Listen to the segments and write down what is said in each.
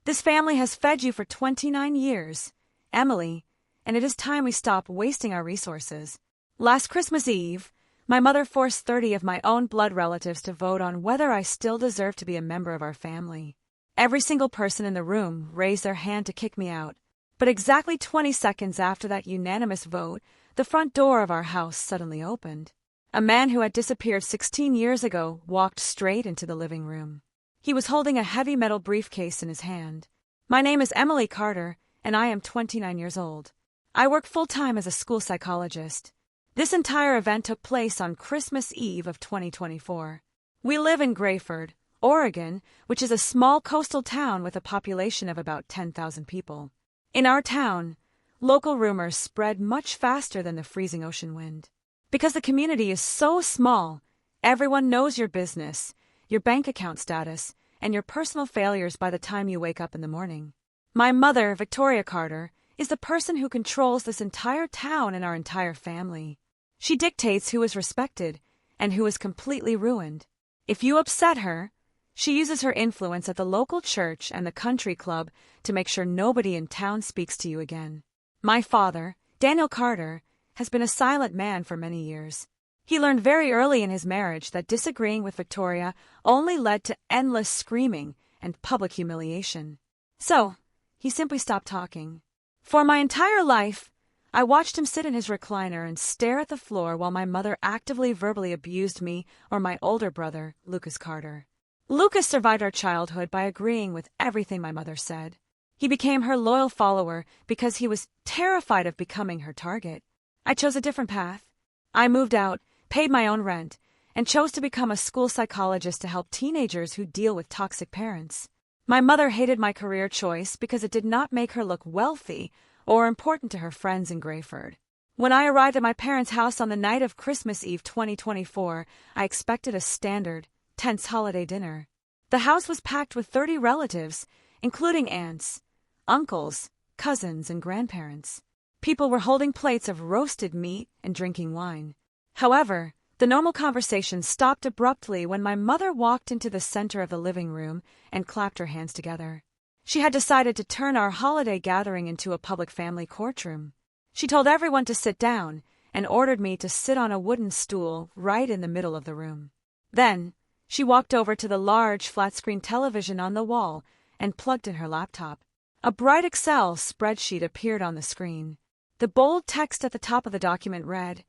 This family has fed you for 29 years, Emily, and it is time we stop wasting our resources. Last Christmas Eve, my mother forced 30 of my own blood relatives to vote on whether I still deserve to be a member of our family. Every single person in the room raised their hand to kick me out, but exactly 20 seconds after that unanimous vote, the front door of our house suddenly opened. A man who had disappeared 16 years ago walked straight into the living room. He was holding a heavy metal briefcase in his hand. My name is Emily Carter, and I am 29 years old. I work full-time as a school psychologist. This entire event took place on Christmas Eve of 2024. We live in Grayford, Oregon, which is a small coastal town with a population of about 10,000 people. In our town, local rumors spread much faster than the freezing ocean wind. Because the community is so small, everyone knows your business, your bank account status, and your personal failures by the time you wake up in the morning. My mother, Victoria Carter, is the person who controls this entire town and our entire family. She dictates who is respected and who is completely ruined. If you upset her, she uses her influence at the local church and the country club to make sure nobody in town speaks to you again. My father, Daniel Carter, has been a silent man for many years. He learned very early in his marriage that disagreeing with Victoria only led to endless screaming and public humiliation. So, he simply stopped talking. For my entire life, I watched him sit in his recliner and stare at the floor while my mother actively verbally abused me or my older brother, Lucas Carter. Lucas survived our childhood by agreeing with everything my mother said. He became her loyal follower because he was terrified of becoming her target. I chose a different path. I moved out, paid my own rent, and chose to become a school psychologist to help teenagers who deal with toxic parents. My mother hated my career choice because it did not make her look wealthy or important to her friends in Grayford. When I arrived at my parents' house on the night of Christmas Eve 2024, I expected a standard, tense holiday dinner. The house was packed with 30 relatives, including aunts, uncles, cousins, and grandparents. People were holding plates of roasted meat and drinking wine. However, the normal conversation stopped abruptly when my mother walked into the center of the living room and clapped her hands together. She had decided to turn our holiday gathering into a public family courtroom. She told everyone to sit down and ordered me to sit on a wooden stool right in the middle of the room. Then, she walked over to the large flat-screen television on the wall and plugged in her laptop. A bright Excel spreadsheet appeared on the screen. The bold text at the top of the document read,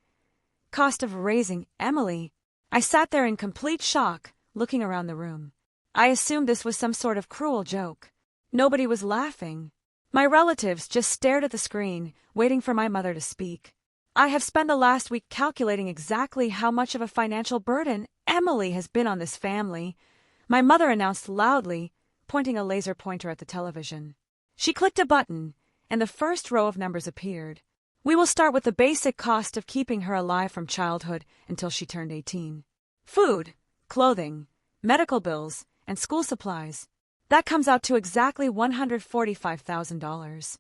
"Cost of raising Emily." I sat there in complete shock, looking around the room. I assumed this was some sort of cruel joke. Nobody was laughing. My relatives just stared at the screen, waiting for my mother to speak. I have spent the last week calculating exactly how much of a financial burden Emily has been on this family, my mother announced loudly, pointing a laser pointer at the television. She clicked a button, and the first row of numbers appeared. We will start with the basic cost of keeping her alive from childhood until she turned 18. Food, clothing, medical bills, and school supplies. That comes out to exactly $145,000.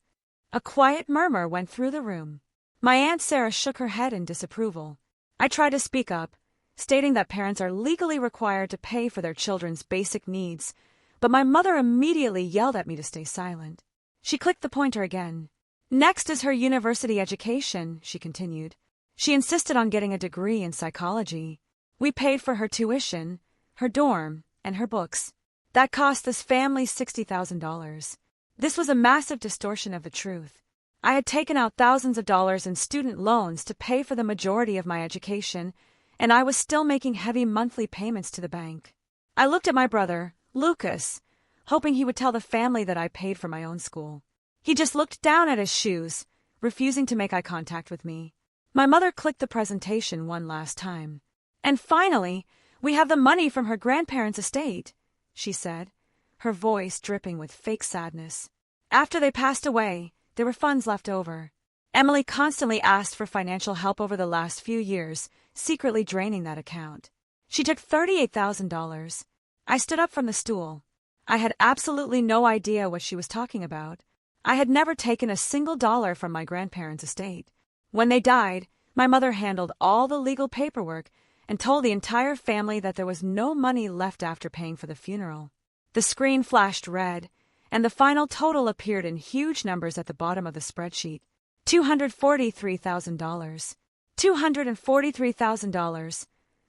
A quiet murmur went through the room. My Aunt Sarah shook her head in disapproval. I tried to speak up, stating that parents are legally required to pay for their children's basic needs, but my mother immediately yelled at me to stay silent. She clicked the pointer again. Next is her university education, she continued. She insisted on getting a degree in psychology. We paid for her tuition, her dorm, and her books. That cost this family $60,000. This was a massive distortion of the truth. I had taken out thousands of dollars in student loans to pay for the majority of my education, and I was still making heavy monthly payments to the bank. I looked at my brother, Lucas, hoping he would tell the family that I paid for my own school. He just looked down at his shoes, refusing to make eye contact with me. My mother clicked the presentation one last time. And finally, we have the money from her grandparents' estate, she said, her voice dripping with fake sadness. After they passed away, there were funds left over. Emily constantly asked for financial help over the last few years, secretly draining that account. She took $38,000. I stood up from the stool. I had absolutely no idea what she was talking about. I had never taken a single dollar from my grandparents' estate. When they died, my mother handled all the legal paperwork and told the entire family that there was no money left after paying for the funeral. The screen flashed red, and the final total appeared in huge numbers at the bottom of the spreadsheet. $243,000. $243,000,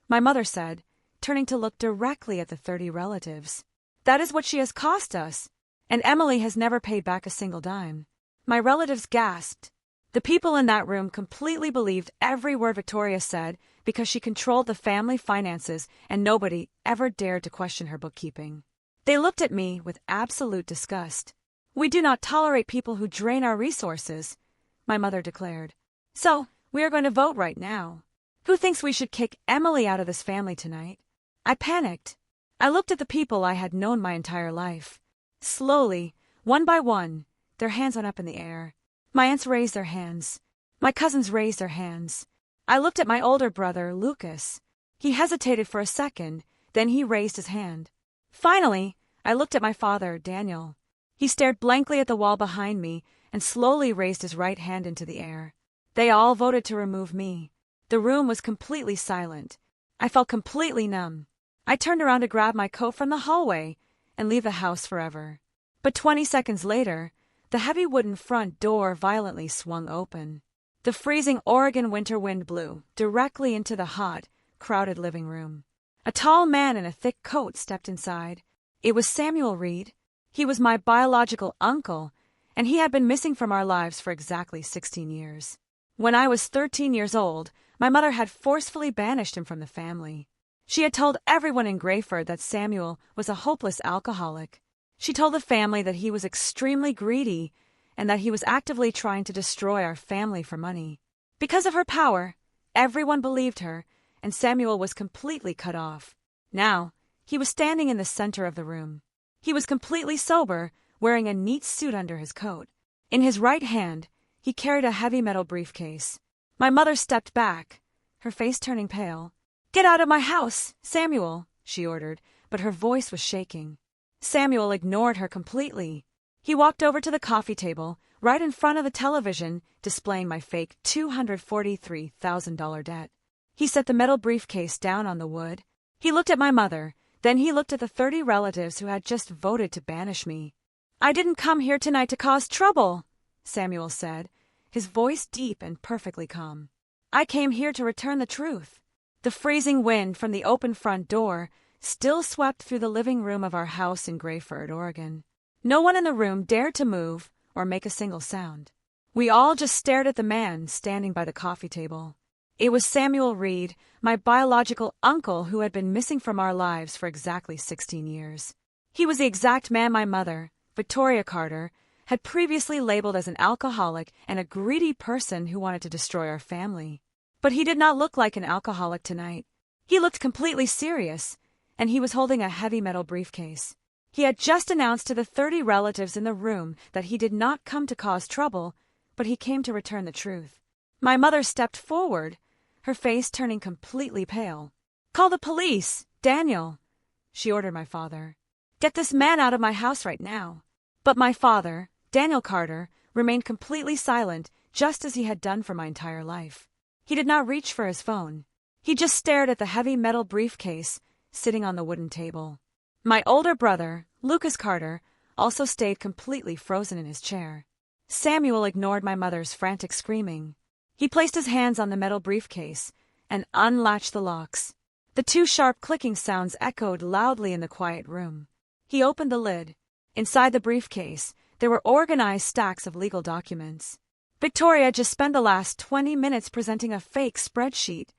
my mother said, turning to look directly at the 30 relatives. That is what she has cost us, and Emily has never paid back a single dime. My relatives gasped. The people in that room completely believed every word Victoria said because she controlled the family finances and nobody ever dared to question her bookkeeping. They looked at me with absolute disgust. We do not tolerate people who drain our resources, my mother declared. So, we are going to vote right now. Who thinks we should kick Emily out of this family tonight? I panicked. I looked at the people I had known my entire life. Slowly, one by one, their hands went up in the air. My aunts raised their hands. My cousins raised their hands. I looked at my older brother, Lucas. He hesitated for a second, then he raised his hand. Finally, I looked at my father, Daniel. He stared blankly at the wall behind me and slowly raised his right hand into the air. They all voted to remove me. The room was completely silent. I felt completely numb. I turned around to grab my coat from the hallway and leave the house forever. But 20 seconds later, the heavy wooden front door violently swung open. The freezing Oregon winter wind blew directly into the hot, crowded living room. A tall man in a thick coat stepped inside. It was Samuel Reed. He was my biological uncle, and he had been missing from our lives for exactly 16 years. When I was 13 years old, my mother had forcefully banished him from the family. She had told everyone in Grayford that Samuel was a hopeless alcoholic. She told the family that he was extremely greedy and that he was actively trying to destroy our family for money. Because of her power, everyone believed her, and Samuel was completely cut off. Now, he was standing in the center of the room. He was completely sober, wearing a neat suit under his coat. In his right hand, he carried a heavy metal briefcase. My mother stepped back, her face turning pale. "Get out of my house, Samuel," she ordered, but her voice was shaking. Samuel ignored her completely. He walked over to the coffee table, right in front of the television, displaying my fake $243,000 debt. He set the metal briefcase down on the wood. He looked at my mother, then he looked at the 30 relatives who had just voted to banish me. "I didn't come here tonight to cause trouble," Samuel said, his voice deep and perfectly calm. "I came here to return the truth." The freezing wind from the open front door still swept through the living room of our house in Grayford, Oregon. No one in the room dared to move or make a single sound. We all just stared at the man standing by the coffee table. It was Samuel Reed, my biological uncle who had been missing from our lives for exactly 16 years. He was the exact man my mother, Victoria Carter, had previously labeled as an alcoholic and a greedy person who wanted to destroy our family. But he did not look like an alcoholic tonight. He looked completely serious, and he was holding a heavy metal briefcase. He had just announced to the 30 relatives in the room that he did not come to cause trouble, but he came to return the truth. My mother stepped forward, her face turning completely pale. "Call the police, Daniel," she ordered my father. "Get this man out of my house right now." But my father, Daniel Carter, remained completely silent, just as he had done for my entire life. He did not reach for his phone. He just stared at the heavy metal briefcase sitting on the wooden table. My older brother, Lucas Carter, also stayed completely frozen in his chair. Samuel ignored my mother's frantic screaming. He placed his hands on the metal briefcase and unlatched the locks. The two sharp clicking sounds echoed loudly in the quiet room. He opened the lid. Inside the briefcase, there were organized stacks of legal documents. "Victoria just spent the last 20 minutes presenting a fake spreadsheet,"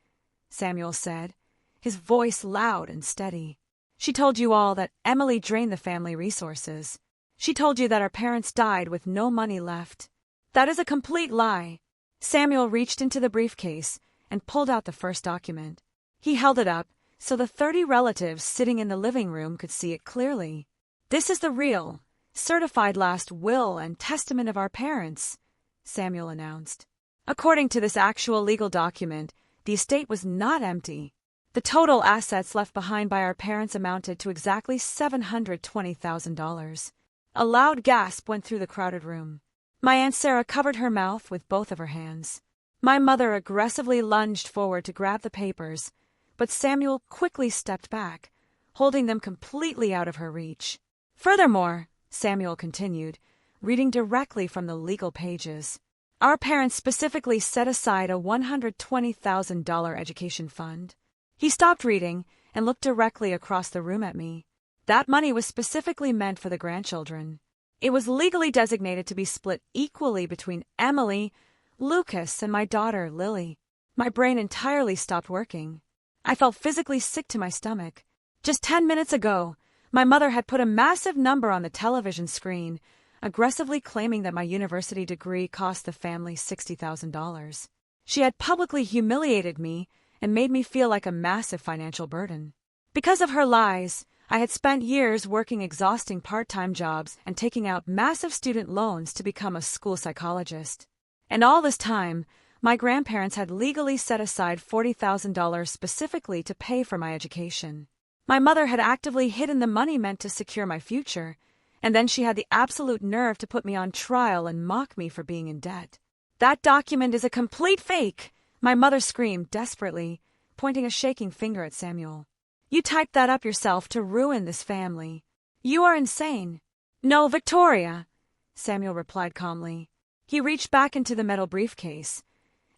Samuel said, his voice loud and steady. "She told you all that Emily drained the family resources. She told you that our parents died with no money left. That is a complete lie." Samuel reached into the briefcase and pulled out the first document. He held it up so the 30 relatives sitting in the living room could see it clearly. "This is the real, certified last will and testament of our parents," Samuel announced. According to this actual legal document, the estate was not empty. The total assets left behind by our parents amounted to exactly $720,000. A loud gasp went through the crowded room. My Aunt Sarah covered her mouth with both of her hands. My mother aggressively lunged forward to grab the papers, but Samuel quickly stepped back, holding them completely out of her reach. Furthermore, Samuel continued, reading directly from the legal pages. Our parents specifically set aside a $120,000 education fund. He stopped reading and looked directly across the room at me. That money was specifically meant for the grandchildren. It was legally designated to be split equally between Emily, Lucas, and my daughter, Lily. My brain entirely stopped working. I felt physically sick to my stomach. Just 10 minutes ago, my mother had put a massive number on the television screen, aggressively claiming that my university degree cost the family $60,000. She had publicly humiliated me and made me feel like a massive financial burden. Because of her lies, I had spent years working exhausting part-time jobs and taking out massive student loans to become a school psychologist. And all this time, my grandparents had legally set aside $40,000 specifically to pay for my education. My mother had actively hidden the money meant to secure my future, and then she had the absolute nerve to put me on trial and mock me for being in debt. That document is a complete fake, my mother screamed desperately, pointing a shaking finger at Samuel. You typed that up yourself to ruin this family. You are insane. No, Victoria, Samuel replied calmly. He reached back into the metal briefcase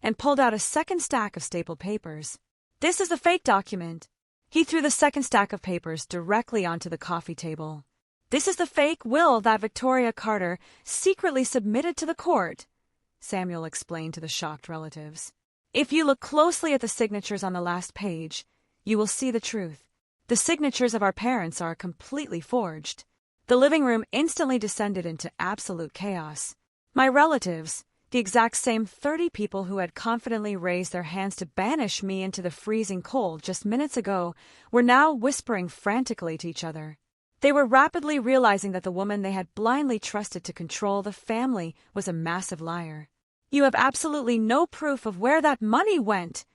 and pulled out a second stack of stapled papers. This is the fake document. He threw the second stack of papers directly onto the coffee table. This is the fake will that Victoria Carter secretly submitted to the court, Samuel explained to the shocked relatives. If you look closely at the signatures on the last page, you will see the truth. The signatures of our parents are completely forged. The living room instantly descended into absolute chaos. My relatives, the exact same 30 people who had confidently raised their hands to banish me into the freezing cold just minutes ago, were now whispering frantically to each other. They were rapidly realizing that the woman they had blindly trusted to control the family was a massive liar. You have absolutely no proof of where that money went,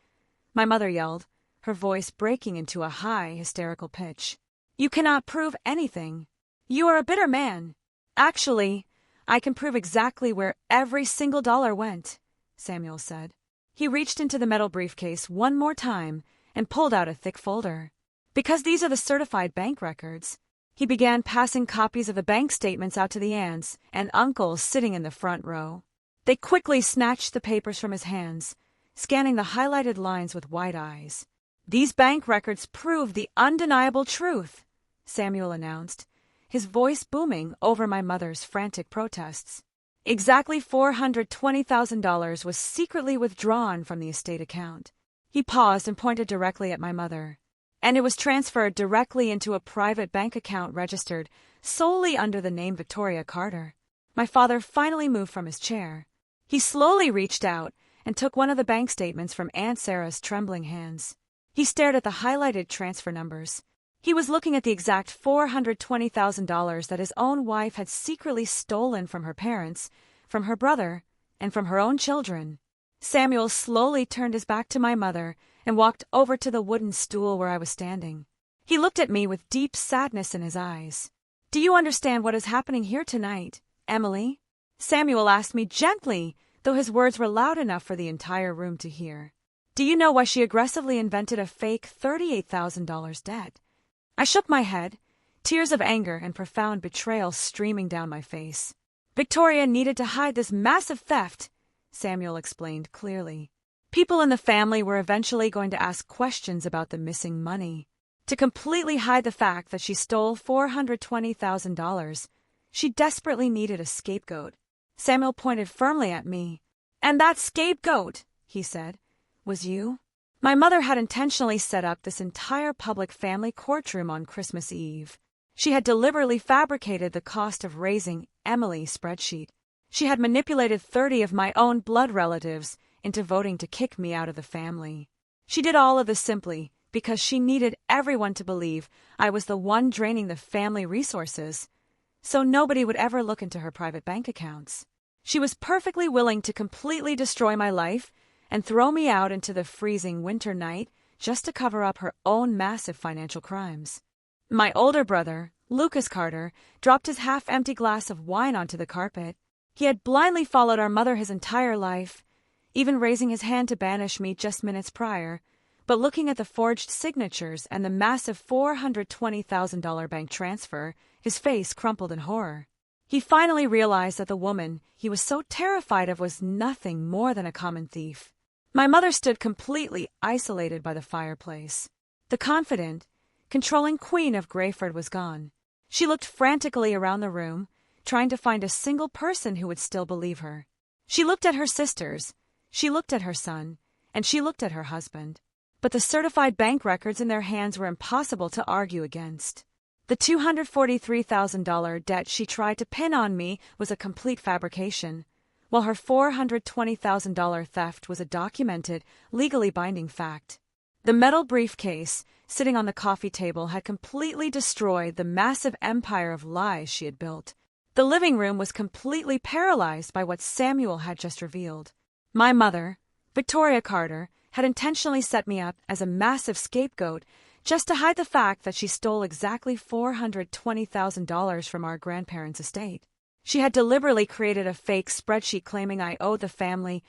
my mother yelled, her voice breaking into a high, hysterical pitch. You cannot prove anything. You are a bitter man. Actually, I can prove exactly where every single dollar went, Samuel said. He reached into the metal briefcase one more time and pulled out a thick folder. Because these are the certified bank records, he began passing copies of the bank statements out to the aunts and uncles sitting in the front row. They quickly snatched the papers from his hands, scanning the highlighted lines with wide eyes. These bank records prove the undeniable truth, Samuel announced, his voice booming over my mother's frantic protests. Exactly $420,000 was secretly withdrawn from the estate account. He paused and pointed directly at my mother. And it was transferred directly into a private bank account registered solely under the name Victoria Carter. My father finally moved from his chair. He slowly reached out and took one of the bank statements from Aunt Sarah's trembling hands. He stared at the highlighted transfer numbers. He was looking at the exact $420,000 that his own wife had secretly stolen from her parents, from her brother, and from her own children. Samuel slowly turned his back to my mother and walked over to the wooden stool where I was standing. He looked at me with deep sadness in his eyes. Do you understand what is happening here tonight, Emily? Samuel asked me gently, though his words were loud enough for the entire room to hear. Do you know why she aggressively invented a fake $38,000 debt? I shook my head, tears of anger and profound betrayal streaming down my face. Victoria needed to hide this massive theft, Samuel explained clearly. People in the family were eventually going to ask questions about the missing money. To completely hide the fact that she stole $420,000, she desperately needed a scapegoat. Samuel pointed firmly at me. And that scapegoat, he said, was you? My mother had intentionally set up this entire public family courtroom on Christmas Eve. She had deliberately fabricated the cost of raising Emily's spreadsheet. She had manipulated 30 of my own blood relatives into voting to kick me out of the family. She did all of this simply because she needed everyone to believe I was the one draining the family resources, so nobody would ever look into her private bank accounts. She was perfectly willing to completely destroy my life and throw me out into the freezing winter night just to cover up her own massive financial crimes. My older brother, Lucas Carter, dropped his half-empty glass of wine onto the carpet. He had blindly followed our mother his entire life, even raising his hand to banish me just minutes prior, but looking at the forged signatures and the massive $420,000 bank transfer, his face crumpled in horror. He finally realized that the woman he was so terrified of was nothing more than a common thief. My mother stood completely isolated by the fireplace. The confident, controlling queen of Grayford was gone. She looked frantically around the room, trying to find a single person who would still believe her. She looked at her sisters, she looked at her son, and she looked at her husband. But the certified bank records in their hands were impossible to argue against. The $243,000 debt she tried to pin on me was a complete fabrication, while her $420,000 theft was a documented, legally binding fact. The metal briefcase, sitting on the coffee table, had completely destroyed the massive empire of lies she had built. The living room was completely paralyzed by what Samuel had just revealed. My mother, Victoria Carter, had intentionally set me up as a massive scapegoat just to hide the fact that she stole exactly $420,000 from our grandparents' estate. She had deliberately created a fake spreadsheet claiming I owed the family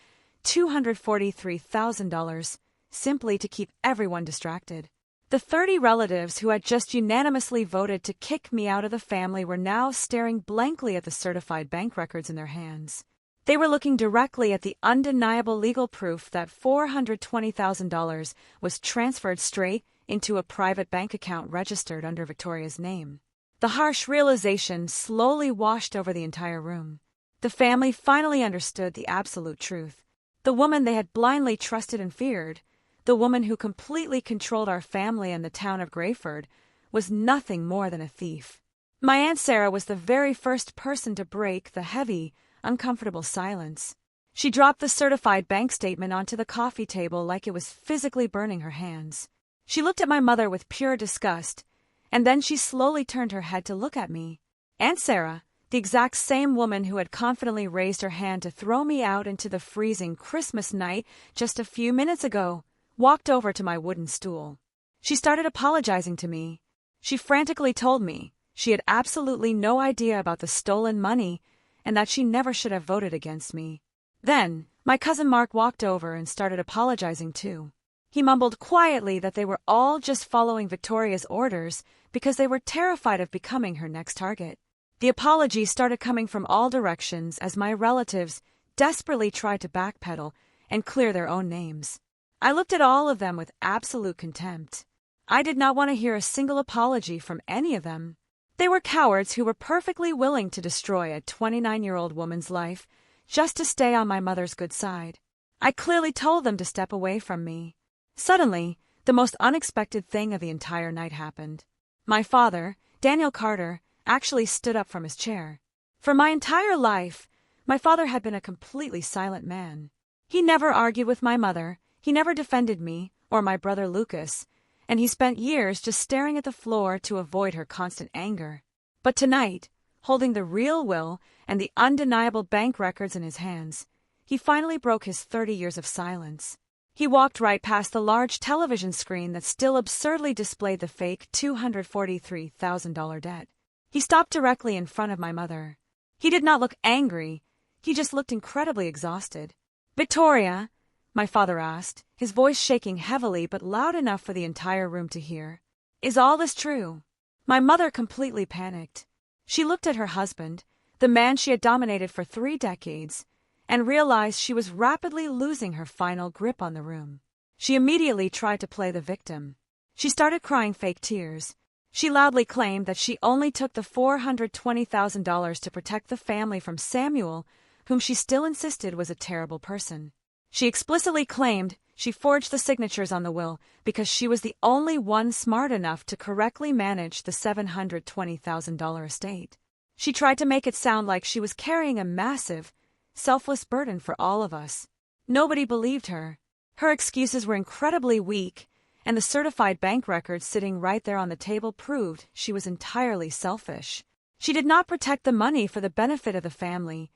$243,000 simply to keep everyone distracted. The 30 relatives who had just unanimously voted to kick me out of the family were now staring blankly at the certified bank records in their hands. They were looking directly at the undeniable legal proof that $420,000 was transferred straight into a private bank account registered under Victoria's name. The harsh realization slowly washed over the entire room. The family finally understood the absolute truth. The woman they had blindly trusted and feared, the woman who completely controlled our family and the town of Grayford, was nothing more than a thief. My Aunt Sarah was the very first person to break the heavy, uncomfortable silence. She dropped the certified bank statement onto the coffee table like it was physically burning her hands. She looked at my mother with pure disgust, and then she slowly turned her head to look at me. Aunt Sarah, the exact same woman who had confidently raised her hand to throw me out into the freezing Christmas night just a few minutes ago, walked over to my wooden stool. She started apologizing to me. She frantically told me she had absolutely no idea about the stolen money and that she never should have voted against me. Then, my cousin Mark walked over and started apologizing too. He mumbled quietly that they were all just following Victoria's orders because they were terrified of becoming her next target. The apologies started coming from all directions as my relatives desperately tried to backpedal and clear their own names. I looked at all of them with absolute contempt. I did not want to hear a single apology from any of them. They were cowards who were perfectly willing to destroy a 29-year-old woman's life just to stay on my mother's good side. I clearly told them to step away from me. Suddenly, the most unexpected thing of the entire night happened. My father, Daniel Carter, actually stood up from his chair. For my entire life, my father had been a completely silent man. He never argued with my mother, he never defended me or my brother Lucas, and he spent years just staring at the floor to avoid her constant anger. But tonight, holding the real will and the undeniable bank records in his hands, he finally broke his 30 years of silence. He walked right past the large television screen that still absurdly displayed the fake $243,000 debt. He stopped directly in front of my mother. He did not look angry, he just looked incredibly exhausted. "Victoria," my father asked, his voice shaking heavily but loud enough for the entire room to hear, "is all this true?" My mother completely panicked. She looked at her husband, the man she had dominated for 3 decades, and realized she was rapidly losing her final grip on the room. She immediately tried to play the victim. She started crying fake tears. She loudly claimed that she only took the $420,000 to protect the family from Samuel, whom she still insisted was a terrible person. She explicitly claimed she forged the signatures on the will because she was the only one smart enough to correctly manage the $720,000 estate. She tried to make it sound like she was carrying a massive, selfless burden for all of us. Nobody believed her. Her excuses were incredibly weak, and the certified bank records sitting right there on the table proved she was entirely selfish. She did not protect the money for the benefit of the family.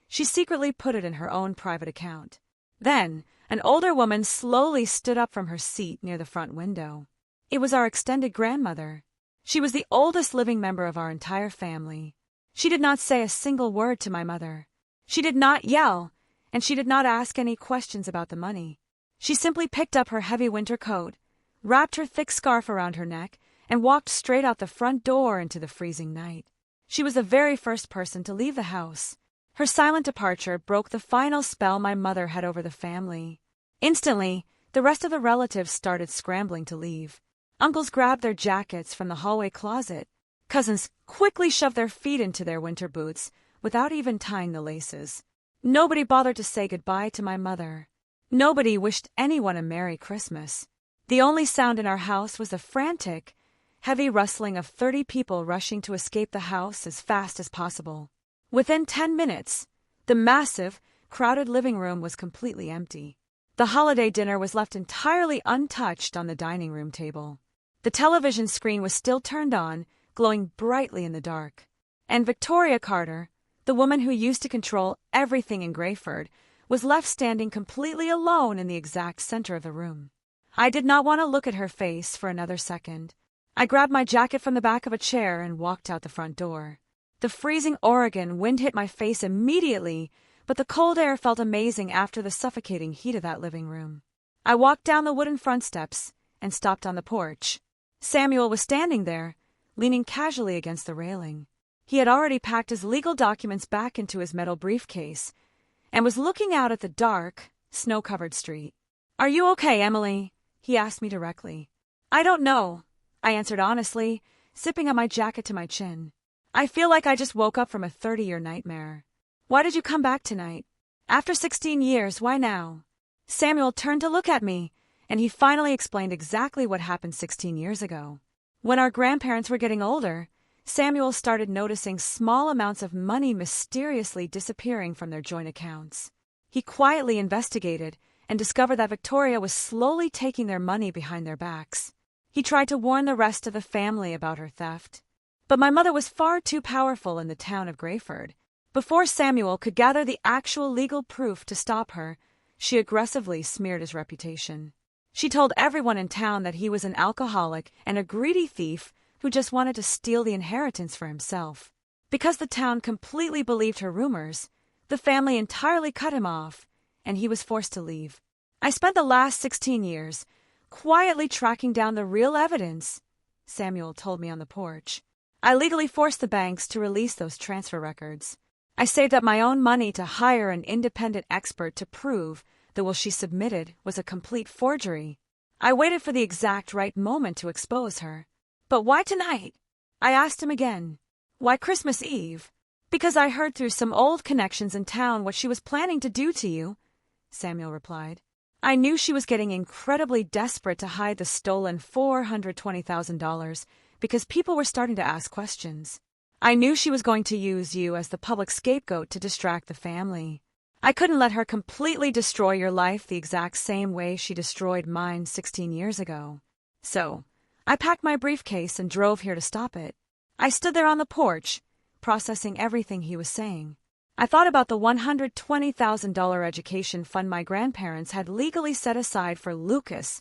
She secretly put it in her own private account. Then, an older woman slowly stood up from her seat near the front window. It was our extended grandmother. She was the oldest living member of our entire family. She did not say a single word to my mother. She did not yell, and she did not ask any questions about the money. She simply picked up her heavy winter coat, wrapped her thick scarf around her neck, and walked straight out the front door into the freezing night. She was the very first person to leave the house. Her silent departure broke the final spell my mother had over the family. Instantly, the rest of the relatives started scrambling to leave. Uncles grabbed their jackets from the hallway closet. Cousins quickly shoved their feet into their winter boots without even tying the laces. Nobody bothered to say goodbye to my mother. Nobody wished anyone a Merry Christmas. The only sound in our house was the frantic, heavy rustling of 30 people rushing to escape the house as fast as possible. Within 10 minutes, the massive, crowded living room was completely empty. The holiday dinner was left entirely untouched on the dining room table. The television screen was still turned on, glowing brightly in the dark. And Victoria Carter, the woman who used to control everything in Grayford, was left standing completely alone in the exact center of the room. I did not want to look at her face for another second. I grabbed my jacket from the back of a chair and walked out the front door. The freezing Oregon wind hit my face immediately, but the cold air felt amazing after the suffocating heat of that living room. I walked down the wooden front steps and stopped on the porch. Samuel was standing there, leaning casually against the railing. He had already packed his legal documents back into his metal briefcase and was looking out at the dark, snow-covered street. "Are you okay, Emily?" he asked me directly. "I don't know," I answered honestly, zipping up my jacket to my chin. "I feel like I just woke up from a 30-year nightmare." "Why did you come back tonight? After 16 years, why now?" Samuel turned to look at me, and he finally explained exactly what happened 16 years ago. When our grandparents were getting older, Samuel started noticing small amounts of money mysteriously disappearing from their joint accounts. He quietly investigated and discovered that Victoria was slowly taking their money behind their backs. He tried to warn the rest of the family about her theft. But my mother was far too powerful in the town of Grayford. Before Samuel could gather the actual legal proof to stop her, she aggressively smeared his reputation. She told everyone in town that he was an alcoholic and a greedy thief who just wanted to steal the inheritance for himself. Because the town completely believed her rumors, the family entirely cut him off, and he was forced to leave. I spent the last 16 years quietly tracking down the real evidence, Samuel told me on the porch. I legally forced the banks to release those transfer records. I saved up my own money to hire an independent expert to prove the will she submitted was a complete forgery. I waited for the exact right moment to expose her. "But why tonight?" I asked him again. "Why Christmas Eve?" "Because I heard through some old connections in town what she was planning to do to you," Samuel replied. I knew she was getting incredibly desperate to hide the stolen $420,000 because people were starting to ask questions. I knew she was going to use you as the public scapegoat to distract the family. I couldn't let her completely destroy your life the exact same way she destroyed mine 16 years ago. So, I packed my briefcase and drove here to stop it. I stood there on the porch, processing everything he was saying. I thought about the $120,000 education fund my grandparents had legally set aside for Lucas,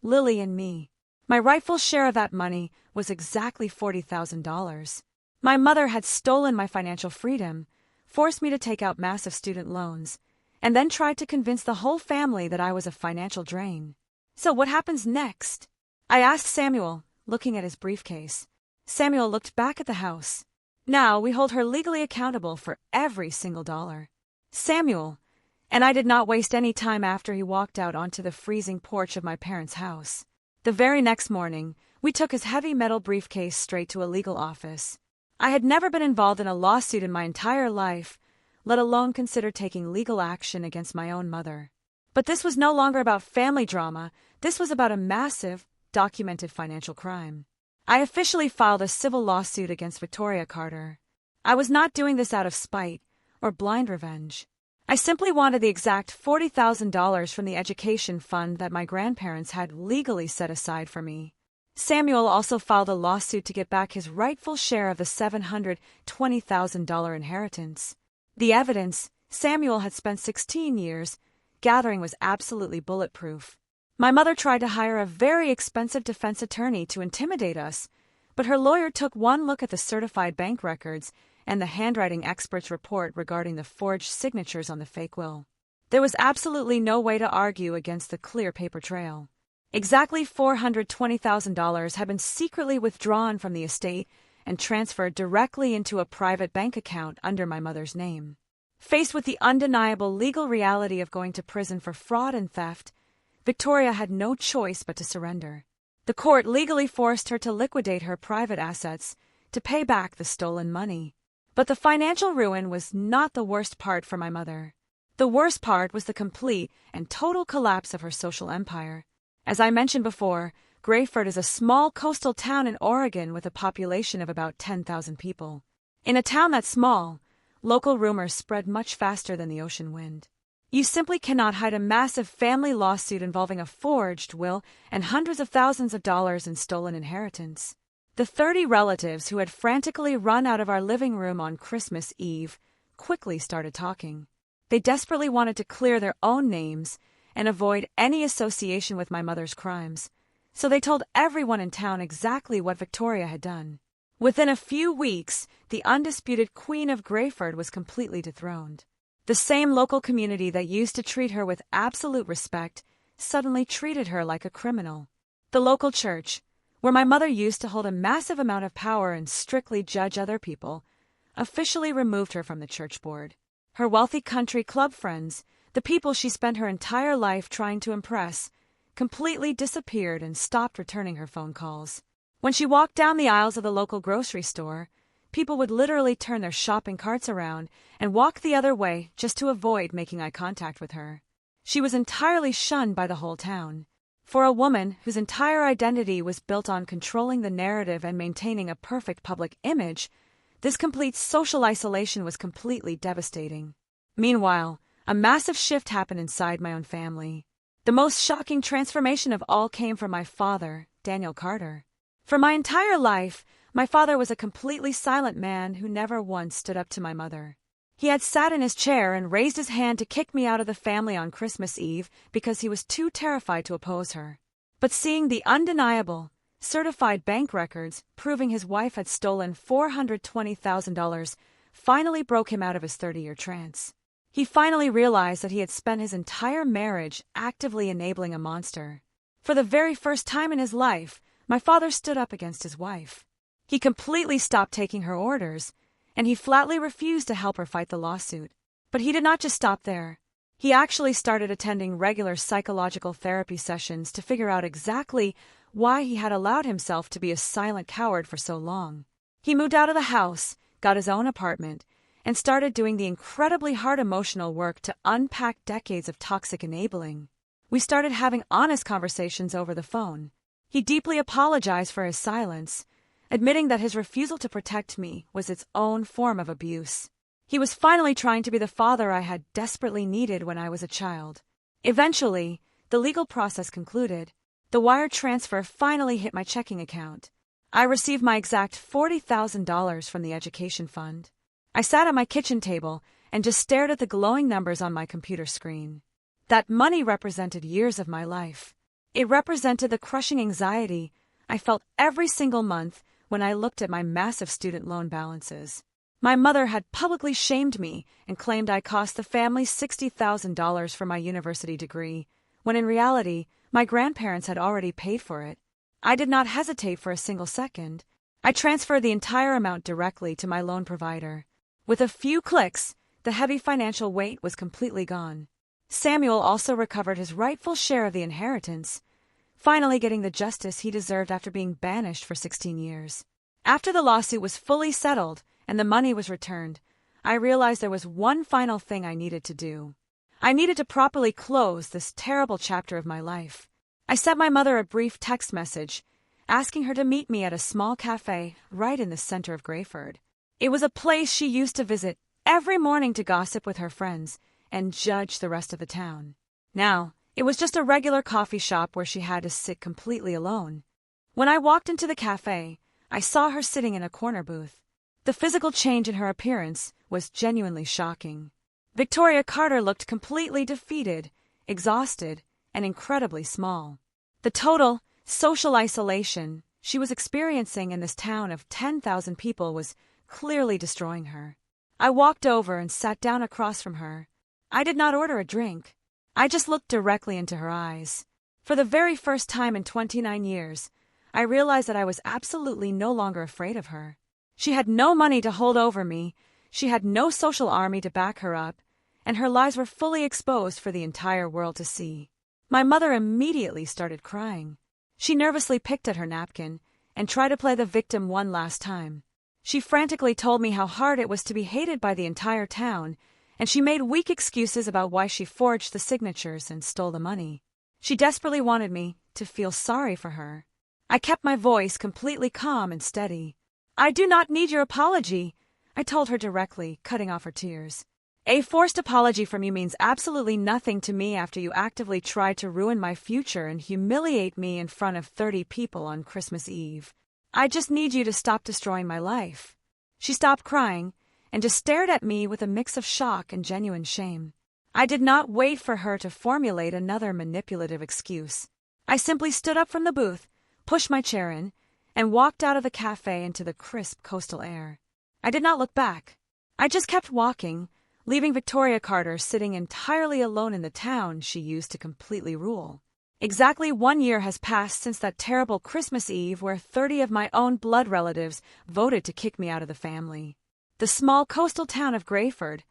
Lily, and me. My rightful share of that money was exactly $40,000. My mother had stolen my financial freedom, forced me to take out massive student loans, and then tried to convince the whole family that I was a financial drain. "So what happens next?" I asked Samuel, looking at his briefcase. Samuel looked back at the house. "Now we hold her legally accountable for every single dollar." Samuel, and I did not waste any time after he walked out onto the freezing porch of my parents' house. The very next morning, we took his heavy metal briefcase straight to a legal office. I had never been involved in a lawsuit in my entire life, let alone consider taking legal action against my own mother. But this was no longer about family drama. This was about a massive, documented financial crime. I officially filed a civil lawsuit against Victoria Carter. I was not doing this out of spite or blind revenge. I simply wanted the exact $40,000 from the education fund that my grandparents had legally set aside for me. Samuel also filed a lawsuit to get back his rightful share of the $720,000 inheritance. The evidence Samuel had spent 16 years gathering was absolutely bulletproof. My mother tried to hire a very expensive defense attorney to intimidate us, but her lawyer took one look at the certified bank records and the handwriting expert's report regarding the forged signatures on the fake will. There was absolutely no way to argue against the clear paper trail. Exactly $420,000 had been secretly withdrawn from the estate and transferred directly into a private bank account under my mother's name. Faced with the undeniable legal reality of going to prison for fraud and theft, Victoria had no choice but to surrender. The court legally forced her to liquidate her private assets to pay back the stolen money. But the financial ruin was not the worst part for my mother. The worst part was the complete and total collapse of her social empire. As I mentioned before, Grayford is a small coastal town in Oregon with a population of about 10,000 people. In a town that small, local rumors spread much faster than the ocean wind. You simply cannot hide a massive family lawsuit involving a forged will and hundreds of thousands of dollars in stolen inheritance. The 30 relatives who had frantically run out of our living room on Christmas Eve quickly started talking. They desperately wanted to clear their own names and avoid any association with my mother's crimes, so they told everyone in town exactly what Victoria had done. Within a few weeks, the undisputed Queen of Grayford was completely dethroned. The same local community that used to treat her with absolute respect suddenly treated her like a criminal. The local church, where my mother used to hold a massive amount of power and strictly judge other people, officially removed her from the church board. Her wealthy country club friends, the people she spent her entire life trying to impress, completely disappeared and stopped returning her phone calls. When she walked down the aisles of the local grocery store, people would literally turn their shopping carts around and walk the other way just to avoid making eye contact with her. She was entirely shunned by the whole town. For a woman whose entire identity was built on controlling the narrative and maintaining a perfect public image, this complete social isolation was completely devastating. Meanwhile, a massive shift happened inside my own family. The most shocking transformation of all came from my father, Daniel Carter. For my entire life, my father was a completely silent man who never once stood up to my mother. He had sat in his chair and raised his hand to kick me out of the family on Christmas Eve because he was too terrified to oppose her. But seeing the undeniable, certified bank records proving his wife had stolen $420,000 finally broke him out of his 30-year trance. He finally realized that he had spent his entire marriage actively enabling a monster. For the very first time in his life, my father stood up against his wife. He completely stopped taking her orders, and he flatly refused to help her fight the lawsuit. But he did not just stop there. He actually started attending regular psychological therapy sessions to figure out exactly why he had allowed himself to be a silent coward for so long. He moved out of the house, got his own apartment, and started doing the incredibly hard emotional work to unpack decades of toxic enabling. We started having honest conversations over the phone. He deeply apologized for his silence, admitting that his refusal to protect me was its own form of abuse. He was finally trying to be the father I had desperately needed when I was a child. Eventually, the legal process concluded. The wire transfer finally hit my checking account. I received my exact $40,000 from the education fund. I sat at my kitchen table and just stared at the glowing numbers on my computer screen. That money represented years of my life. It represented the crushing anxiety I felt every single month when I looked at my massive student loan balances. My mother had publicly shamed me and claimed I cost the family $60,000 for my university degree, when in reality, my grandparents had already paid for it. I did not hesitate for a single second. I transferred the entire amount directly to my loan provider. With a few clicks, the heavy financial weight was completely gone. Samuel also recovered his rightful share of the inheritance, finally getting the justice he deserved after being banished for 16 years. After the lawsuit was fully settled and the money was returned, I realized there was one final thing I needed to do. I needed to properly close this terrible chapter of my life. I sent my mother a brief text message, asking her to meet me at a small cafe right in the center of Grayford. It was a place she used to visit every morning to gossip with her friends and judge the rest of the town. Now, it was just a regular coffee shop where she had to sit completely alone. When I walked into the cafe, I saw her sitting in a corner booth. The physical change in her appearance was genuinely shocking. Victoria Carter looked completely defeated, exhausted, and incredibly small. The total social isolation she was experiencing in this town of 10,000 people was clearly destroying her. I walked over and sat down across from her. I did not order a drink. I just looked directly into her eyes. For the very first time in 29 years, I realized that I was absolutely no longer afraid of her. She had no money to hold over me, she had no social army to back her up, and her lies were fully exposed for the entire world to see. My mother immediately started crying. She nervously picked at her napkin and tried to play the victim one last time. She frantically told me how hard it was to be hated by the entire town, and she made weak excuses about why she forged the signatures and stole the money. She desperately wanted me to feel sorry for her. I kept my voice completely calm and steady. "I do not need your apology," I told her directly, cutting off her tears. "A forced apology from you means absolutely nothing to me after you actively tried to ruin my future and humiliate me in front of 30 people on Christmas Eve. I just need you to stop destroying my life." She stopped crying and just stared at me with a mix of shock and genuine shame. I did not wait for her to formulate another manipulative excuse. I simply stood up from the booth, pushed my chair in, and walked out of the cafe into the crisp coastal air. I did not look back. I just kept walking, leaving Victoria Carter sitting entirely alone in the town she used to completely rule. Exactly 1 year has passed since that terrible Christmas Eve where 30 of my own blood relatives voted to kick me out of the family. The small coastal town of Grayford,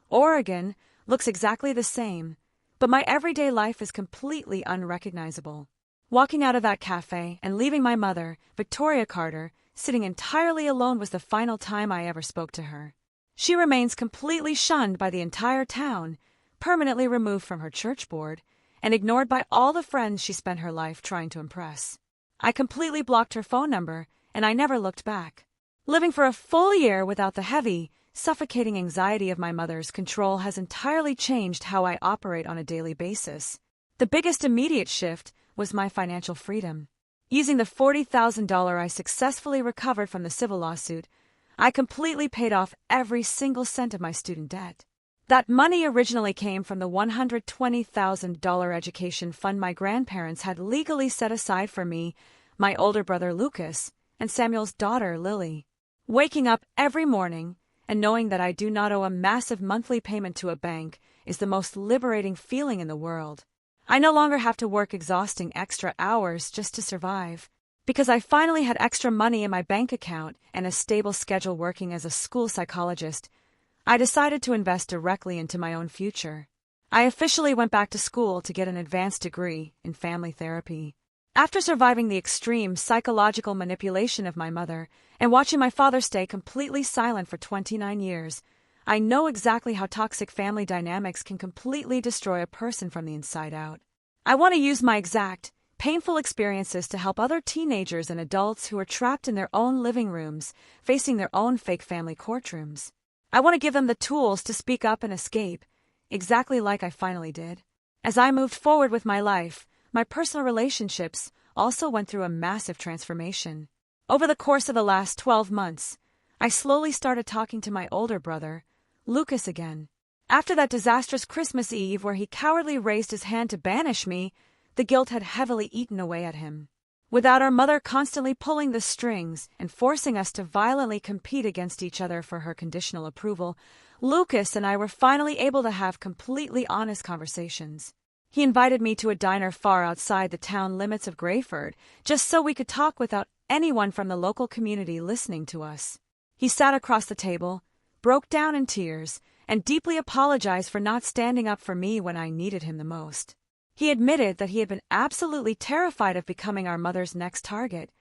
Oregon, looks exactly the same, but my everyday life is completely unrecognizable. Walking out of that cafe and leaving my mother, Victoria Carter, sitting entirely alone was the final time I ever spoke to her. She remains completely shunned by the entire town, permanently removed from her church board, and ignored by all the friends she spent her life trying to impress. I completely blocked her phone number, and I never looked back. Living for a full year without the heavy, suffocating anxiety of my mother's control has entirely changed how I operate on a daily basis. The biggest immediate shift was my financial freedom. Using the $40,000 I successfully recovered from the civil lawsuit, I completely paid off every single cent of my student debt. That money originally came from the $120,000 education fund my grandparents had legally set aside for me, my older brother Lucas, and Samuel's daughter Lily. Waking up every morning and knowing that I do not owe a massive monthly payment to a bank is the most liberating feeling in the world. I no longer have to work exhausting extra hours just to survive. Because I finally had extra money in my bank account and a stable schedule working as a school psychologist, I decided to invest directly into my own future. I officially went back to school to get an advanced degree in family therapy. After surviving the extreme psychological manipulation of my mother and watching my father stay completely silent for 29 years, I know exactly how toxic family dynamics can completely destroy a person from the inside out. I want to use my exact, painful experiences to help other teenagers and adults who are trapped in their own living rooms, facing their own fake family courtrooms. I want to give them the tools to speak up and escape, exactly like I finally did. As I moved forward with my life, my personal relationships also went through a massive transformation. Over the course of the last 12 months, I slowly started talking to my older brother, Lucas, again. After that disastrous Christmas Eve where he cowardly raised his hand to banish me, the guilt had heavily eaten away at him. Without our mother constantly pulling the strings and forcing us to violently compete against each other for her conditional approval, Lucas and I were finally able to have completely honest conversations. He invited me to a diner far outside the town limits of Grayford, just so we could talk without anyone from the local community listening to us. He sat across the table, broke down in tears, and deeply apologized for not standing up for me when I needed him the most. He admitted that he had been absolutely terrified of becoming our mother's next target,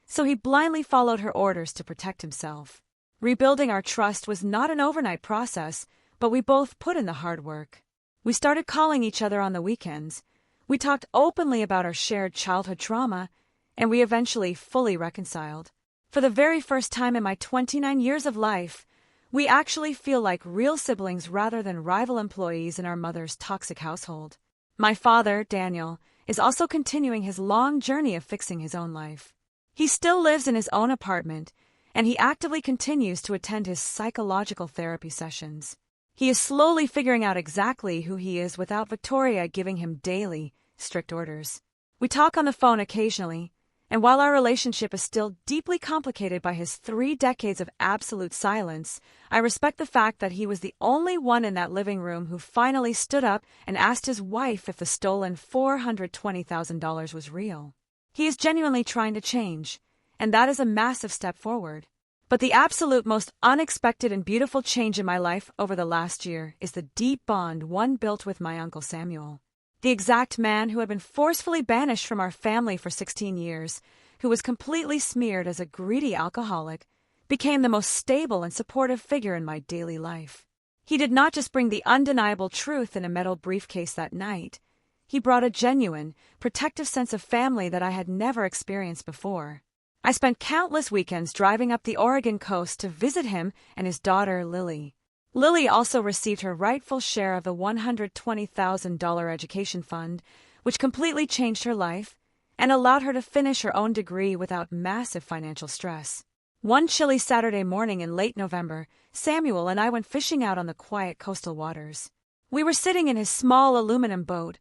so he blindly followed her orders to protect himself. Rebuilding our trust was not an overnight process, but we both put in the hard work. We started calling each other on the weekends. We talked openly about our shared childhood trauma, and we eventually fully reconciled. For the very first time in my 29 years of life, we actually feel like real siblings rather than rival employees in our mother's toxic household. My father, Daniel, is also continuing his long journey of fixing his own life. He still lives in his own apartment, and he actively continues to attend his psychological therapy sessions. He is slowly figuring out exactly who he is without Victoria giving him daily, strict orders. We talk on the phone occasionally, And while our relationship is still deeply complicated by his 3 decades of absolute silence, I respect the fact that he was the only one in that living room who finally stood up and asked his wife if the stolen $420,000 was real. He is genuinely trying to change, and that is a massive step forward. But the absolute most unexpected and beautiful change in my life over the last year is the deep bond one built with my Uncle Samuel. The exact man who had been forcefully banished from our family for 16 years, who was completely smeared as a greedy alcoholic, became the most stable and supportive figure in my daily life. He did not just bring the undeniable truth in a metal briefcase that night. He brought a genuine, protective sense of family that I had never experienced before. I spent countless weekends driving up the Oregon coast to visit him and his daughter, Lily. Lily also received her rightful share of the $120,000 education fund, which completely changed her life and allowed her to finish her own degree without massive financial stress. One chilly Saturday morning in late November, Samuel and I went fishing out on the quiet coastal waters. We were sitting in his small aluminum boat,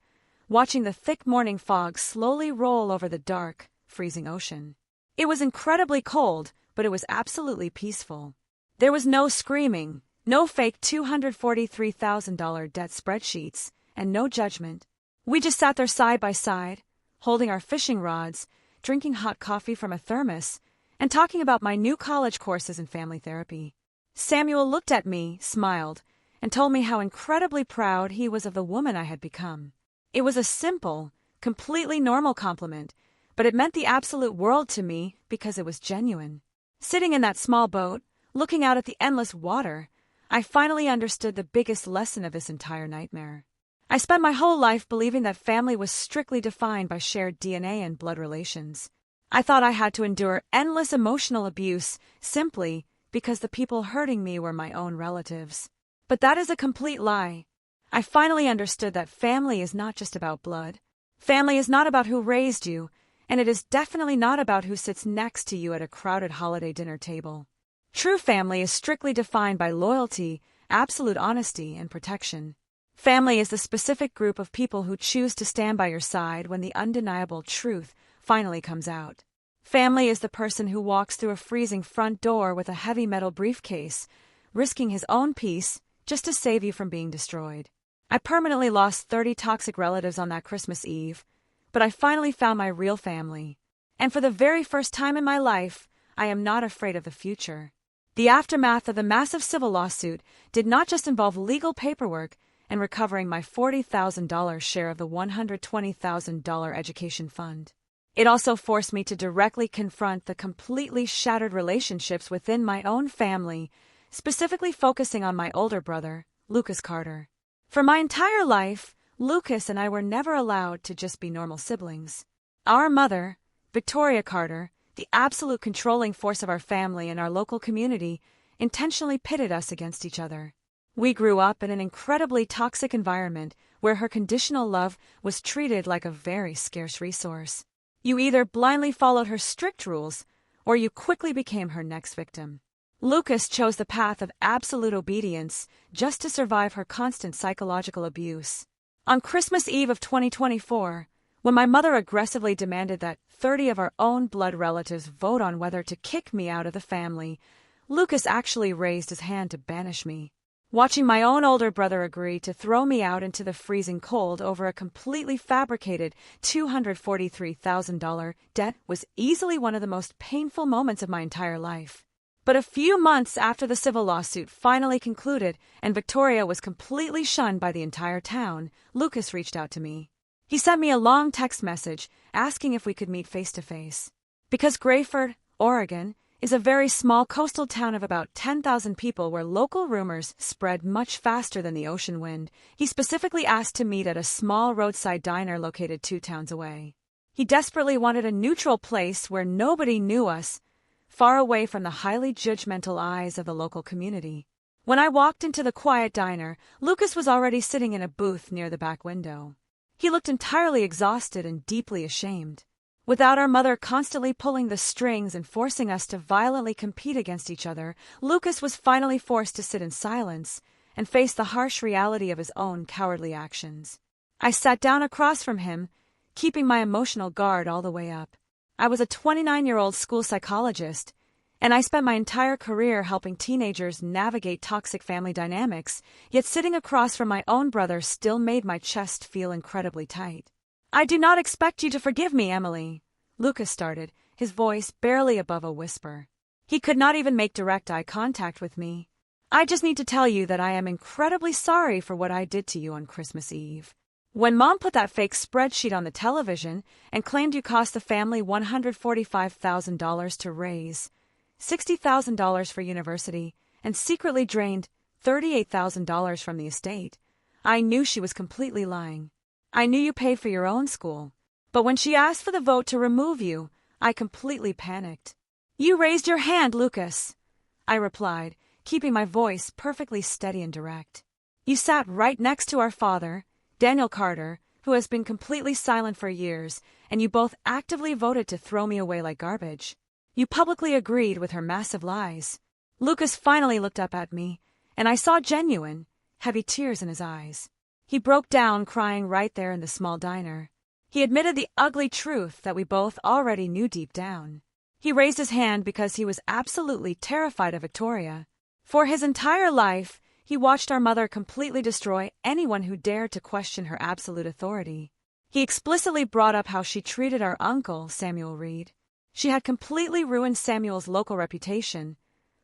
watching the thick morning fog slowly roll over the dark, freezing ocean. It was incredibly cold, but it was absolutely peaceful. There was no screaming, no fake $243,000 debt spreadsheets, and no judgment. We just sat there side by side, holding our fishing rods, drinking hot coffee from a thermos, and talking about my new college courses in family therapy. Samuel looked at me, smiled, and told me how incredibly proud he was of the woman I had become. It was a simple, completely normal compliment, but it meant the absolute world to me because it was genuine. Sitting in that small boat, looking out at the endless water, I finally understood the biggest lesson of this entire nightmare. I spent my whole life believing that family was strictly defined by shared DNA and blood relations. I thought I had to endure endless emotional abuse simply because the people hurting me were my own relatives. But that is a complete lie. I finally understood that family is not just about blood. Family is not about who raised you, and it is definitely not about who sits next to you at a crowded holiday dinner table. True family is strictly defined by loyalty, absolute honesty, and protection. Family is the specific group of people who choose to stand by your side when the undeniable truth finally comes out. Family is the person who walks through a freezing front door with a heavy metal briefcase, risking his own peace just to save you from being destroyed. I permanently lost 30 toxic relatives on that Christmas Eve, but I finally found my real family. And for the very first time in my life, I am not afraid of the future. The aftermath of the massive civil lawsuit did not just involve legal paperwork and recovering my $40,000 share of the $120,000 education fund. It also forced me to directly confront the completely shattered relationships within my own family, specifically focusing on my older brother, Lucas Carter. For my entire life, Lucas and I were never allowed to just be normal siblings. Our mother, Victoria Carter, the absolute controlling force of our family and our local community, intentionally pitted us against each other. We grew up in an incredibly toxic environment where her conditional love was treated like a very scarce resource. You either blindly followed her strict rules, or you quickly became her next victim. Lucas chose the path of absolute obedience just to survive her constant psychological abuse. On Christmas Eve of 2024, when my mother aggressively demanded that 30 of our own blood relatives vote on whether to kick me out of the family, Lucas actually raised his hand to banish me. Watching my own older brother agree to throw me out into the freezing cold over a completely fabricated $243,000 debt was easily one of the most painful moments of my entire life. But a few months after the civil lawsuit finally concluded and Victoria was completely shunned by the entire town, Lucas reached out to me. He sent me a long text message asking if we could meet face-to-face. Because Grayford, Oregon, is a very small coastal town of about 10,000 people where local rumors spread much faster than the ocean wind, he specifically asked to meet at a small roadside diner located 2 towns away. He desperately wanted a neutral place where nobody knew us, far away from the highly judgmental eyes of the local community. When I walked into the quiet diner, Lucas was already sitting in a booth near the back window. He looked entirely exhausted and deeply ashamed. Without our mother constantly pulling the strings and forcing us to violently compete against each other, Lucas was finally forced to sit in silence and face the harsh reality of his own cowardly actions. I sat down across from him, keeping my emotional guard all the way up. I was a 29-year-old school psychologist, and I spent my entire career helping teenagers navigate toxic family dynamics, yet sitting across from my own brother still made my chest feel incredibly tight. "I do not expect you to forgive me, Emily," Lucas started, his voice barely above a whisper. He could not even make direct eye contact with me. "I just need to tell you that I am incredibly sorry for what I did to you on Christmas Eve. When Mom put that fake spreadsheet on the television and claimed you cost the family $145,000 to raise, $60,000 for university, and secretly drained $38,000 from the estate, I knew she was completely lying. I knew you paid for your own school, but when she asked for the vote to remove you, I completely panicked." "You raised your hand, Lucas," I replied, keeping my voice perfectly steady and direct. "You sat right next to our father, Daniel Carter, who has been completely silent for years, and you both actively voted to throw me away like garbage. You publicly agreed with her massive lies." Lucas finally looked up at me, and I saw genuine, heavy tears in his eyes. He broke down crying right there in the small diner. He admitted the ugly truth that we both already knew deep down. He raised his hand because he was absolutely terrified of Victoria. For his entire life, he watched our mother completely destroy anyone who dared to question her absolute authority. He explicitly brought up how she treated our uncle, Samuel Reed. She had completely ruined Samuel's local reputation,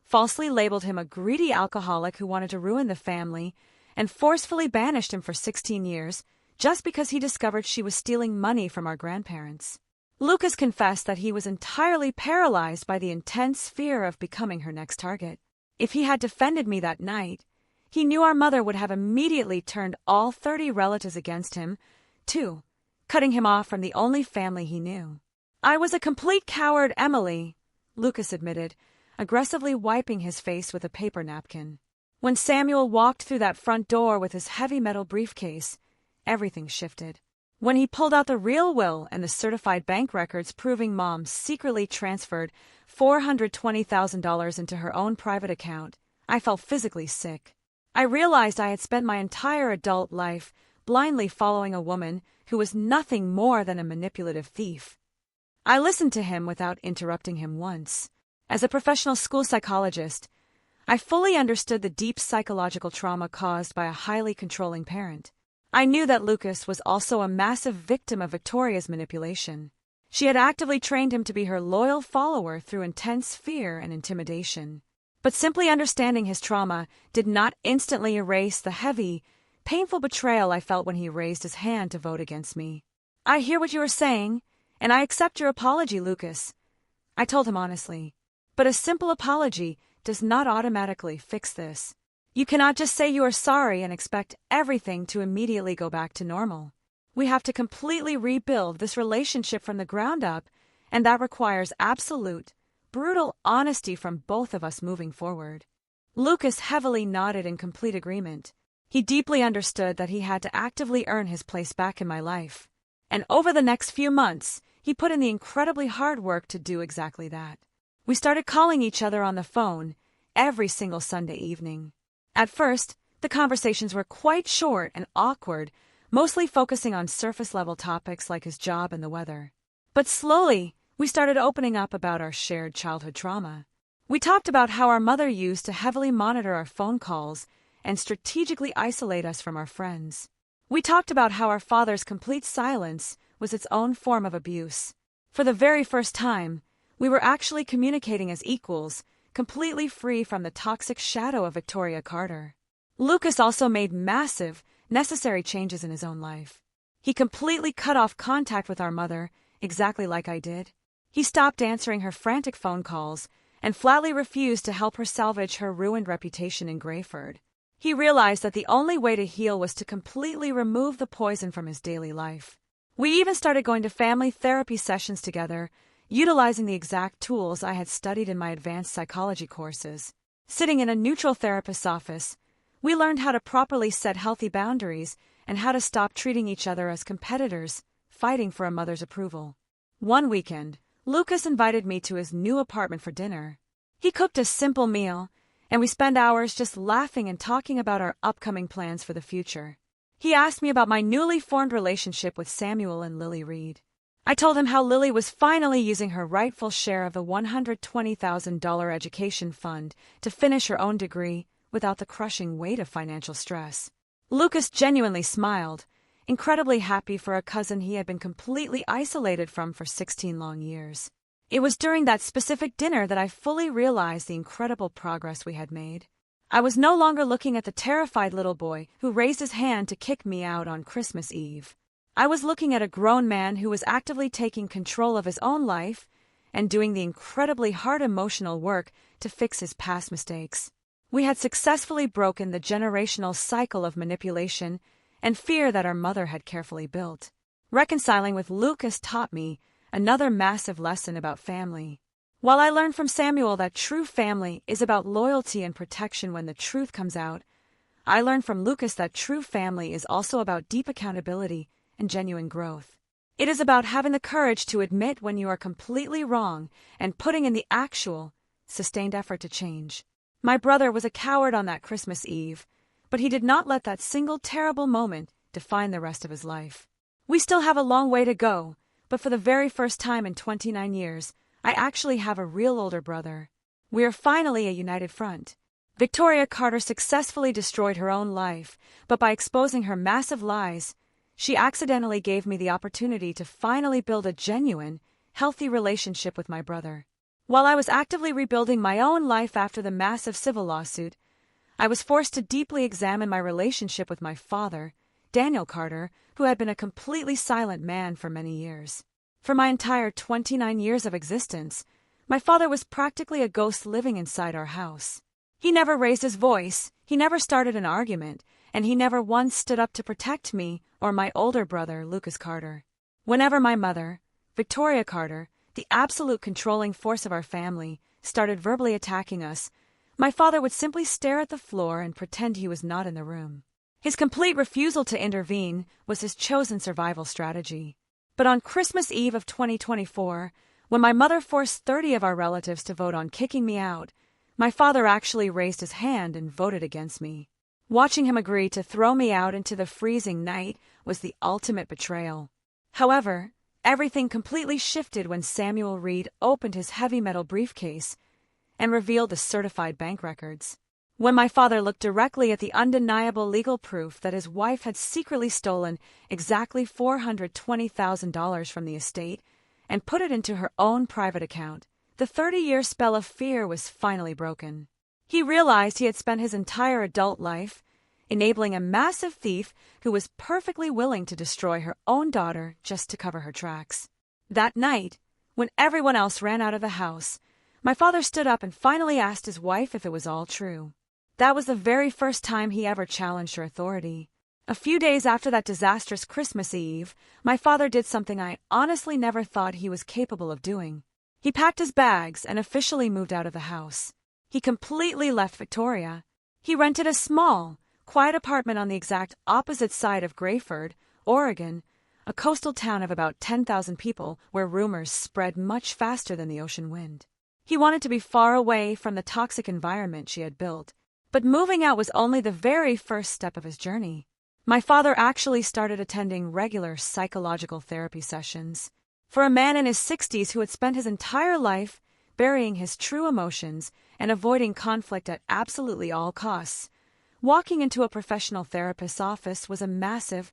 falsely labeled him a greedy alcoholic who wanted to ruin the family, and forcefully banished him for 16 years just because he discovered she was stealing money from our grandparents. Lucas confessed that he was entirely paralyzed by the intense fear of becoming her next target. If he had defended me that night, he knew our mother would have immediately turned all 30 relatives against him, too, cutting him off from the only family he knew. "I was a complete coward, Emily," Lucas admitted, aggressively wiping his face with a paper napkin. "When Samuel walked through that front door with his heavy metal briefcase, everything shifted. When he pulled out the real will and the certified bank records proving Mom secretly transferred $420,000 into her own private account, I felt physically sick. I realized I had spent my entire adult life blindly following a woman who was nothing more than a manipulative thief." I listened to him without interrupting him once. As a professional school psychologist, I fully understood the deep psychological trauma caused by a highly controlling parent. I knew that Lucas was also a massive victim of Victoria's manipulation. She had actively trained him to be her loyal follower through intense fear and intimidation. But simply understanding his trauma did not instantly erase the heavy, painful betrayal I felt when he raised his hand to vote against me. "I hear what you are saying, and I accept your apology, Lucas," I told him honestly. "But a simple apology does not automatically fix this. You cannot just say you are sorry and expect everything to immediately go back to normal. We have to completely rebuild this relationship from the ground up, and that requires absolute, brutal honesty from both of us moving forward." Lucas heavily nodded in complete agreement. He deeply understood that he had to actively earn his place back in my life. And over the next few months, he put in the incredibly hard work to do exactly that. We started calling each other on the phone every single Sunday evening. At first, the conversations were quite short and awkward, mostly focusing on surface-level topics like his job and the weather. But slowly, we started opening up about our shared childhood trauma. We talked about how our mother used to heavily monitor our phone calls and strategically isolate us from our friends. We talked about how our father's complete silence was its own form of abuse. For the very first time, we were actually communicating as equals, completely free from the toxic shadow of Victoria Carter. Lucas also made massive, necessary changes in his own life. He completely cut off contact with our mother, exactly like I did. He stopped answering her frantic phone calls and flatly refused to help her salvage her ruined reputation in Grayford. He realized that the only way to heal was to completely remove the poison from his daily life. We even started going to family therapy sessions together, utilizing the exact tools I had studied in my advanced psychology courses. Sitting in a neutral therapist's office, we learned how to properly set healthy boundaries and how to stop treating each other as competitors, fighting for a mother's approval. One weekend, Lucas invited me to his new apartment for dinner. He cooked a simple meal, and we spent hours just laughing and talking about our upcoming plans for the future. He asked me about my newly formed relationship with Samuel and Lily Reed. I told him how Lily was finally using her rightful share of the $120,000 education fund to finish her own degree without the crushing weight of financial stress. Lucas genuinely smiled, incredibly happy for a cousin he had been completely isolated from for 16 long years. It was during that specific dinner that I fully realized the incredible progress we had made. I was no longer looking at the terrified little boy who raised his hand to kick me out on Christmas Eve. I was looking at a grown man who was actively taking control of his own life and doing the incredibly hard emotional work to fix his past mistakes. We had successfully broken the generational cycle of manipulation and fear that our mother had carefully built. Reconciling with Lucas taught me another massive lesson about family. While I learned from Samuel that true family is about loyalty and protection when the truth comes out, I learned from Lucas that true family is also about deep accountability and genuine growth. It is about having the courage to admit when you are completely wrong and putting in the actual, sustained effort to change. My brother was a coward on that Christmas Eve, but he did not let that single terrible moment define the rest of his life. We still have a long way to go, but for the very first time in 29 years, I actually have a real older brother. We are finally a united front. Victoria Carter successfully destroyed her own life, but by exposing her massive lies, she accidentally gave me the opportunity to finally build a genuine, healthy relationship with my brother. While I was actively rebuilding my own life after the massive civil lawsuit, I was forced to deeply examine my relationship with my father, Daniel Carter, who had been a completely silent man for many years. For my entire 29 years of existence, my father was practically a ghost living inside our house. He never raised his voice, he never started an argument, and he never once stood up to protect me or my older brother, Lucas Carter. Whenever my mother, Victoria Carter, the absolute controlling force of our family, started verbally attacking us, my father would simply stare at the floor and pretend he was not in the room. His complete refusal to intervene was his chosen survival strategy. But on Christmas Eve of 2024, when my mother forced 30 of our relatives to vote on kicking me out, my father actually raised his hand and voted against me. Watching him agree to throw me out into the freezing night was the ultimate betrayal. However, everything completely shifted when Samuel Reed opened his heavy metal briefcase and revealed the certified bank records. When my father looked directly at the undeniable legal proof that his wife had secretly stolen exactly $420,000 from the estate and put it into her own private account, the 30-year spell of fear was finally broken. He realized he had spent his entire adult life enabling a massive thief who was perfectly willing to destroy her own daughter just to cover her tracks. That night, when everyone else ran out of the house, my father stood up and finally asked his wife if it was all true. That was the very first time he ever challenged her authority. A few days after that disastrous Christmas Eve, my father did something I honestly never thought he was capable of doing. He packed his bags and officially moved out of the house. He completely left Victoria. He rented a small, quiet apartment on the exact opposite side of Grayford, Oregon, a coastal town of about 10,000 people where rumors spread much faster than the ocean wind. He wanted to be far away from the toxic environment she had built. But moving out was only the very first step of his journey. My father actually started attending regular psychological therapy sessions. For a man in his 60s who had spent his entire life burying his true emotions and avoiding conflict at absolutely all costs, walking into a professional therapist's office was a massive,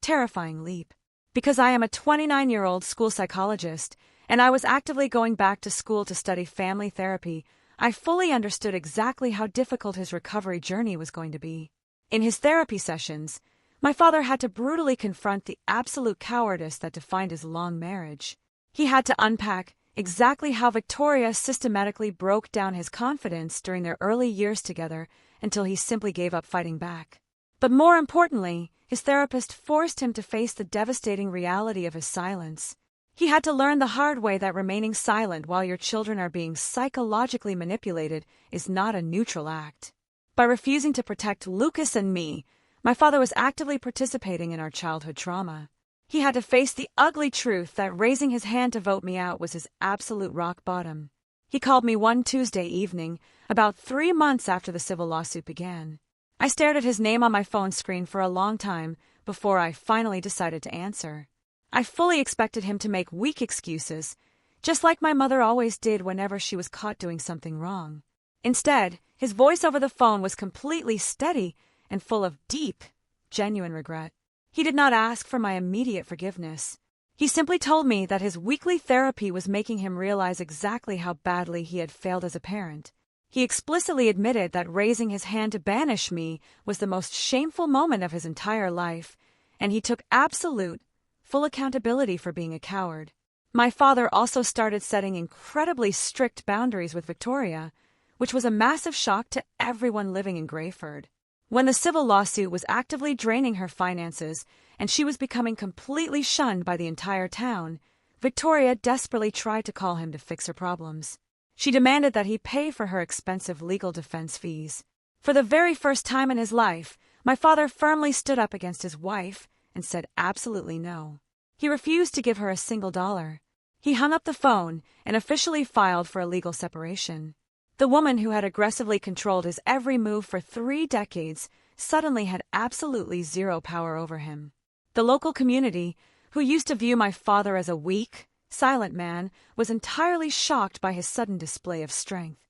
terrifying leap. Because I am a 29-year-old school psychologist and I was actively going back to school to study family therapy, I fully understood exactly how difficult his recovery journey was going to be. In his therapy sessions, my father had to brutally confront the absolute cowardice that defined his long marriage. He had to unpack exactly how Victoria systematically broke down his confidence during their early years together until he simply gave up fighting back. But more importantly, his therapist forced him to face the devastating reality of his silence. He had to learn the hard way that remaining silent while your children are being psychologically manipulated is not a neutral act. By refusing to protect Lucas and me, my father was actively participating in our childhood trauma. He had to face the ugly truth that raising his hand to vote me out was his absolute rock bottom. He called me one Tuesday evening, about 3 months after the civil lawsuit began. I stared at his name on my phone screen for a long time before I finally decided to answer. I fully expected him to make weak excuses, just like my mother always did whenever she was caught doing something wrong. Instead, his voice over the phone was completely steady and full of deep, genuine regret. He did not ask for my immediate forgiveness. He simply told me that his weekly therapy was making him realize exactly how badly he had failed as a parent. He explicitly admitted that raising his hand to banish me was the most shameful moment of his entire life, and he took absolute, full accountability for being a coward. My father also started setting incredibly strict boundaries with Victoria, which was a massive shock to everyone living in Grayford. When the civil lawsuit was actively draining her finances and she was becoming completely shunned by the entire town, Victoria desperately tried to call him to fix her problems. She demanded that he pay for her expensive legal defense fees. For the very first time in his life, my father firmly stood up against his wife and said absolutely no. He refused to give her a single dollar. He hung up the phone and officially filed for a legal separation. The woman who had aggressively controlled his every move for 3 decades suddenly had absolutely zero power over him. The local community, who used to view my father as a weak, silent man, was entirely shocked by his sudden display of strength.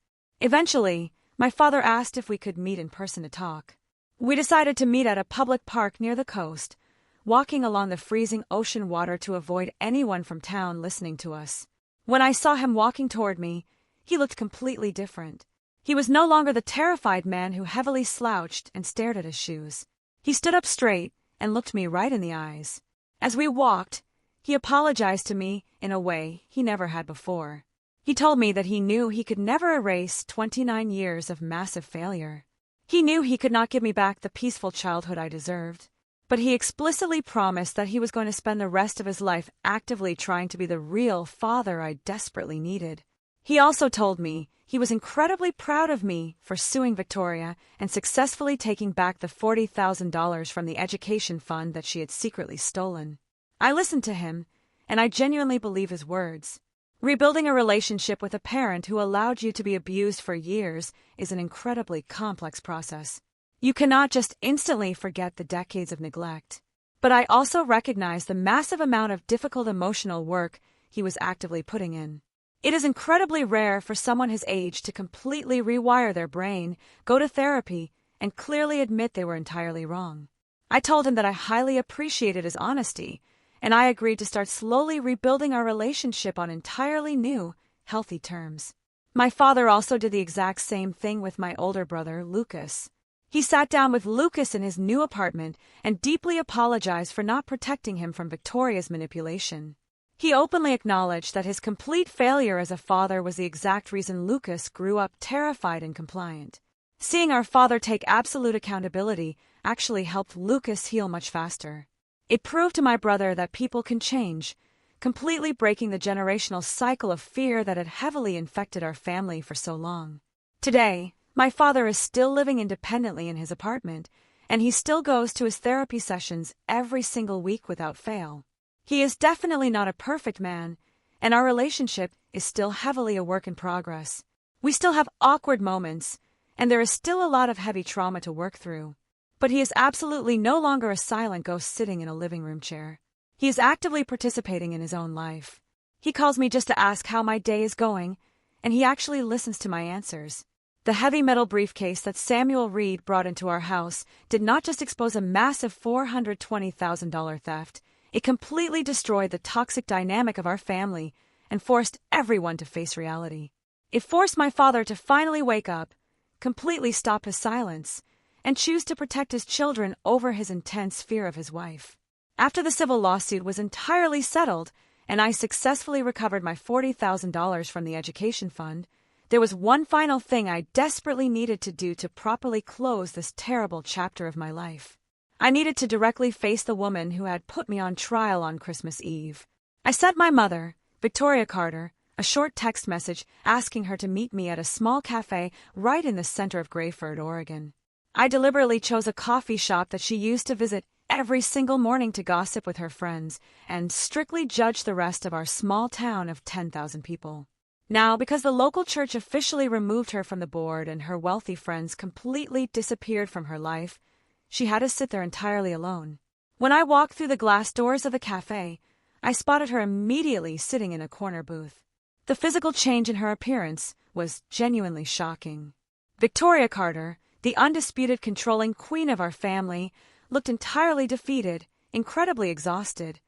Eventually, my father asked if we could meet in person to talk. We decided to meet at a public park near the coast, walking along the freezing ocean water to avoid anyone from town listening to us. When I saw him walking toward me, he looked completely different. He was no longer the terrified man who heavily slouched and stared at his shoes. He stood up straight and looked me right in the eyes. As we walked, he apologized to me in a way he never had before. He told me that he knew he could never erase 29 years of massive failure. He knew he could not give me back the peaceful childhood I deserved, but he explicitly promised that he was going to spend the rest of his life actively trying to be the real father I desperately needed. He also told me he was incredibly proud of me for suing Victoria and successfully taking back the $40,000 from the education fund that she had secretly stolen. I listened to him, and I genuinely believe his words. Rebuilding a relationship with a parent who allowed you to be abused for years is an incredibly complex process. You cannot just instantly forget the decades of neglect. But I also recognize the massive amount of difficult emotional work he was actively putting in. It is incredibly rare for someone his age to completely rewire their brain, go to therapy, and clearly admit they were entirely wrong. I told him that I highly appreciated his honesty, and I agreed to start slowly rebuilding our relationship on entirely new, healthy terms. My father also did the exact same thing with my older brother, Lucas. He sat down with Lucas in his new apartment and deeply apologized for not protecting him from Victoria's manipulation. He openly acknowledged that his complete failure as a father was the exact reason Lucas grew up terrified and compliant. Seeing our father take absolute accountability actually helped Lucas heal much faster. It proved to my brother that people can change, completely breaking the generational cycle of fear that had heavily infected our family for so long. Today, my father is still living independently in his apartment, and he still goes to his therapy sessions every single week without fail. He is definitely not a perfect man, and our relationship is still heavily a work in progress. We still have awkward moments, and there is still a lot of heavy trauma to work through. But he is absolutely no longer a silent ghost sitting in a living room chair. He is actively participating in his own life. He calls me just to ask how my day is going, and he actually listens to my answers. The heavy metal briefcase that Samuel Reed brought into our house did not just expose a massive $420,000 theft, it completely destroyed the toxic dynamic of our family and forced everyone to face reality. It forced my father to finally wake up, completely stop his silence, and choose to protect his children over his intense fear of his wife. After the civil lawsuit was entirely settled and I successfully recovered my $40,000 from the education fund, there was one final thing I desperately needed to do to properly close this terrible chapter of my life. I needed to directly face the woman who had put me on trial on Christmas Eve. I sent my mother, Victoria Carter, a short text message asking her to meet me at a small cafe right in the center of Grayford, Oregon. I deliberately chose a coffee shop that she used to visit every single morning to gossip with her friends and strictly judge the rest of our small town of 10,000 people. Now, because the local church officially removed her from the board and her wealthy friends completely disappeared from her life, she had to sit there entirely alone. When I walked through the glass doors of the cafe, I spotted her immediately sitting in a corner booth. The physical change in her appearance was genuinely shocking. Victoria Carter, the undisputed controlling queen of our family, looked entirely defeated, incredibly exhausted,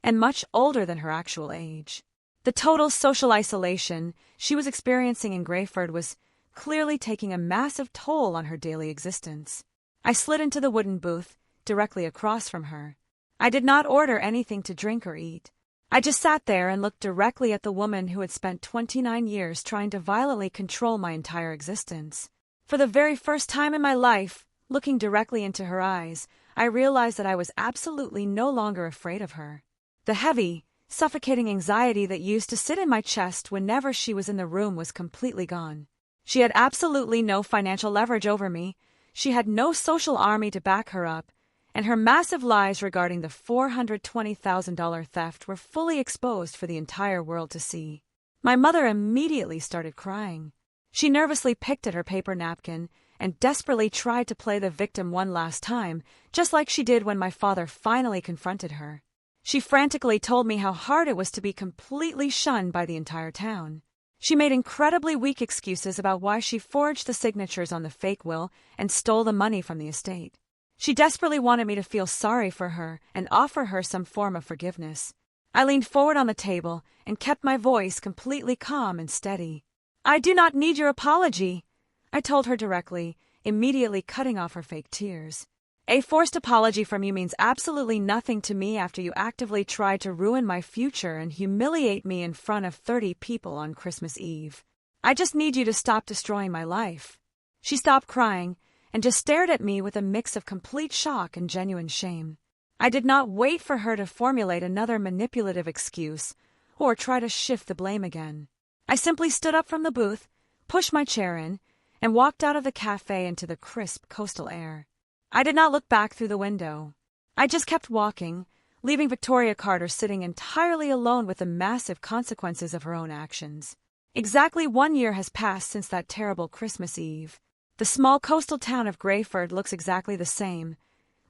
and much older than her actual age. The total social isolation she was experiencing in Grayford was clearly taking a massive toll on her daily existence. I slid into the wooden booth, directly across from her. I did not order anything to drink or eat. I just sat there and looked directly at the woman who had spent 29 years trying to violently control my entire existence. For the very first time in my life, looking directly into her eyes, I realized that I was absolutely no longer afraid of her. The heavy, suffocating anxiety that used to sit in my chest whenever she was in the room was completely gone. She had absolutely no financial leverage over me, she had no social army to back her up, and her massive lies regarding the $420,000 theft were fully exposed for the entire world to see. My mother immediately started crying. She nervously picked at her paper napkin and desperately tried to play the victim one last time, just like she did when my father finally confronted her. She frantically told me how hard it was to be completely shunned by the entire town. She made incredibly weak excuses about why she forged the signatures on the fake will and stole the money from the estate. She desperately wanted me to feel sorry for her and offer her some form of forgiveness. I leaned forward on the table and kept my voice completely calm and steady. "I do not need your apology," I told her directly, immediately cutting off her fake tears. "A forced apology from you means absolutely nothing to me after you actively tried to ruin my future and humiliate me in front of 30 people on Christmas Eve. I just need you to stop destroying my life." She stopped crying and just stared at me with a mix of complete shock and genuine shame. I did not wait for her to formulate another manipulative excuse or try to shift the blame again. I simply stood up from the booth, pushed my chair in, and walked out of the cafe into the crisp coastal air. I did not look back through the window. I just kept walking, leaving Victoria Carter sitting entirely alone with the massive consequences of her own actions. Exactly 1 year has passed since that terrible Christmas Eve. The small coastal town of Grayford looks exactly the same,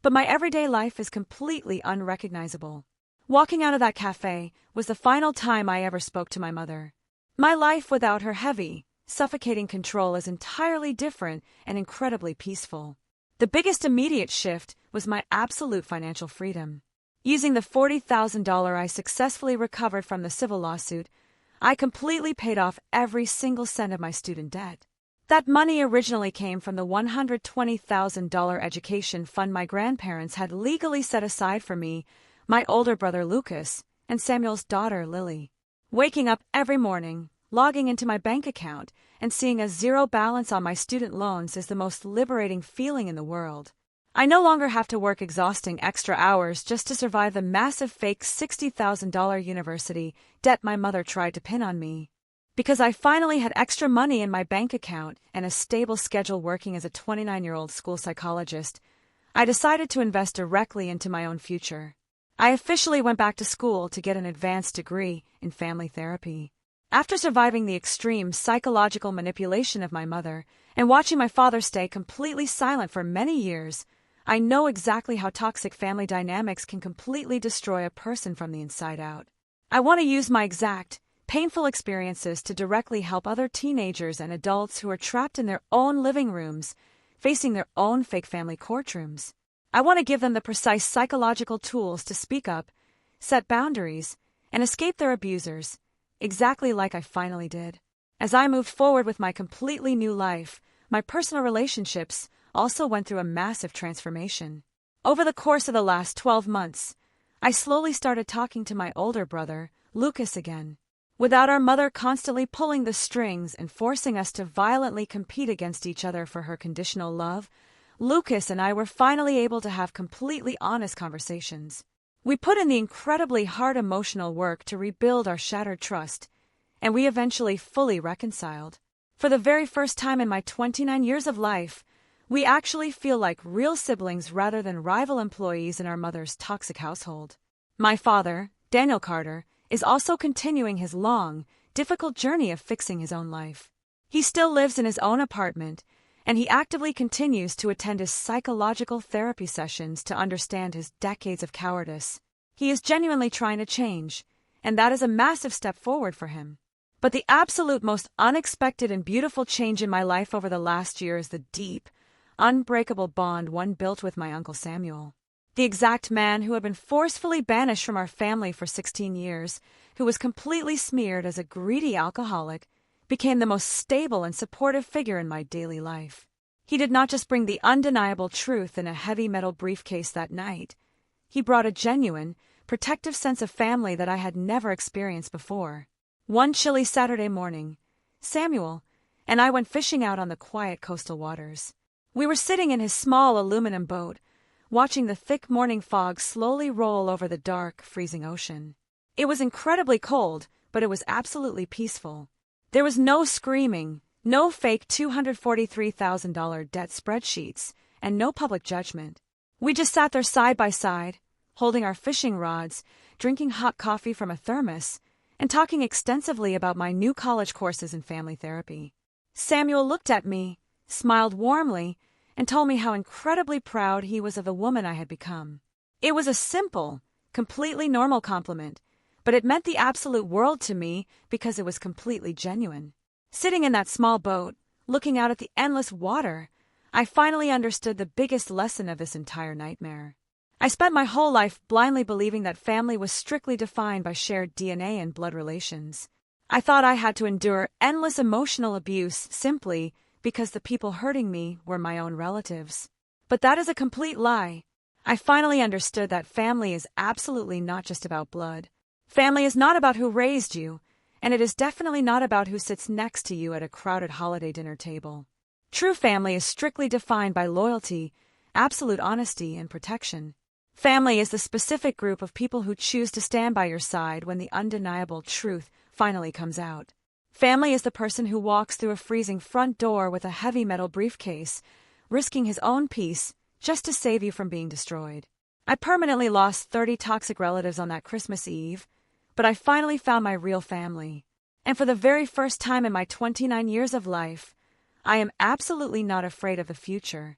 but my everyday life is completely unrecognizable. Walking out of that cafe was the final time I ever spoke to my mother. My life without her heavy, suffocating control is entirely different and incredibly peaceful. The biggest immediate shift was my absolute financial freedom. Using the $40,000 I successfully recovered from the civil lawsuit, I completely paid off every single cent of my student debt. That money originally came from the $120,000 education fund my grandparents had legally set aside for me, my older brother Lucas, and Samuel's daughter Lily. Waking up every morning, logging into my bank account, and seeing a zero balance on my student loans is the most liberating feeling in the world. I no longer have to work exhausting extra hours just to survive the massive fake $60,000 university debt my mother tried to pin on me. Because I finally had extra money in my bank account and a stable schedule working as a 29-year-old school psychologist, I decided to invest directly into my own future. I officially went back to school to get an advanced degree in family therapy. After surviving the extreme psychological manipulation of my mother and watching my father stay completely silent for many years, I know exactly how toxic family dynamics can completely destroy a person from the inside out. I want to use my exact, painful experiences to directly help other teenagers and adults who are trapped in their own living rooms, facing their own fake family courtrooms. I want to give them the precise psychological tools to speak up, set boundaries, and escape their abusers, exactly like I finally did. As I moved forward with my completely new life, my personal relationships also went through a massive transformation. Over the course of the last 12 months, I slowly started talking to my older brother, Lucas, again. Without our mother constantly pulling the strings and forcing us to violently compete against each other for her conditional love, Lucas and I were finally able to have completely honest conversations. We put in the incredibly hard emotional work to rebuild our shattered trust, and we eventually fully reconciled. For the very first time in my 29 years of life, we actually feel like real siblings rather than rival employees in our mother's toxic household. My father, Daniel Carter, is also continuing his long, difficult journey of fixing his own life. He still lives in his own apartment, and he actively continues to attend his psychological therapy sessions to understand his decades of cowardice. He is genuinely trying to change, and that is a massive step forward for him. But the absolute most unexpected and beautiful change in my life over the last year is the deep, unbreakable bond one built with my Uncle Samuel. The exact man who had been forcefully banished from our family for 16 years, who was completely smeared as a greedy alcoholic, became the most stable and supportive figure in my daily life. He did not just bring the undeniable truth in a heavy metal briefcase that night. He brought a genuine, protective sense of family that I had never experienced before. One chilly Saturday morning, Samuel and I went fishing out on the quiet coastal waters. We were sitting in his small aluminum boat, watching the thick morning fog slowly roll over the dark, freezing ocean. It was incredibly cold, but it was absolutely peaceful. There was no screaming, no fake $243,000 debt spreadsheets, and no public judgment. We just sat there side by side, holding our fishing rods, drinking hot coffee from a thermos, and talking extensively about my new college courses in family therapy. Samuel looked at me, smiled warmly, and told me how incredibly proud he was of the woman I had become. It was a simple, completely normal compliment, but it meant the absolute world to me because it was completely genuine. Sitting in that small boat, looking out at the endless water, I finally understood the biggest lesson of this entire nightmare. I spent my whole life blindly believing that family was strictly defined by shared DNA and blood relations. I thought I had to endure endless emotional abuse simply because the people hurting me were my own relatives. But that is a complete lie. I finally understood that family is absolutely not just about blood. Family is not about who raised you, and it is definitely not about who sits next to you at a crowded holiday dinner table. True family is strictly defined by loyalty, absolute honesty, and protection. Family is the specific group of people who choose to stand by your side when the undeniable truth finally comes out. Family is the person who walks through a freezing front door with a heavy metal briefcase, risking his own peace just to save you from being destroyed. I permanently lost 30 toxic relatives on that Christmas Eve, but I finally found my real family. And for the very first time in my 29 years of life, I am absolutely not afraid of the future.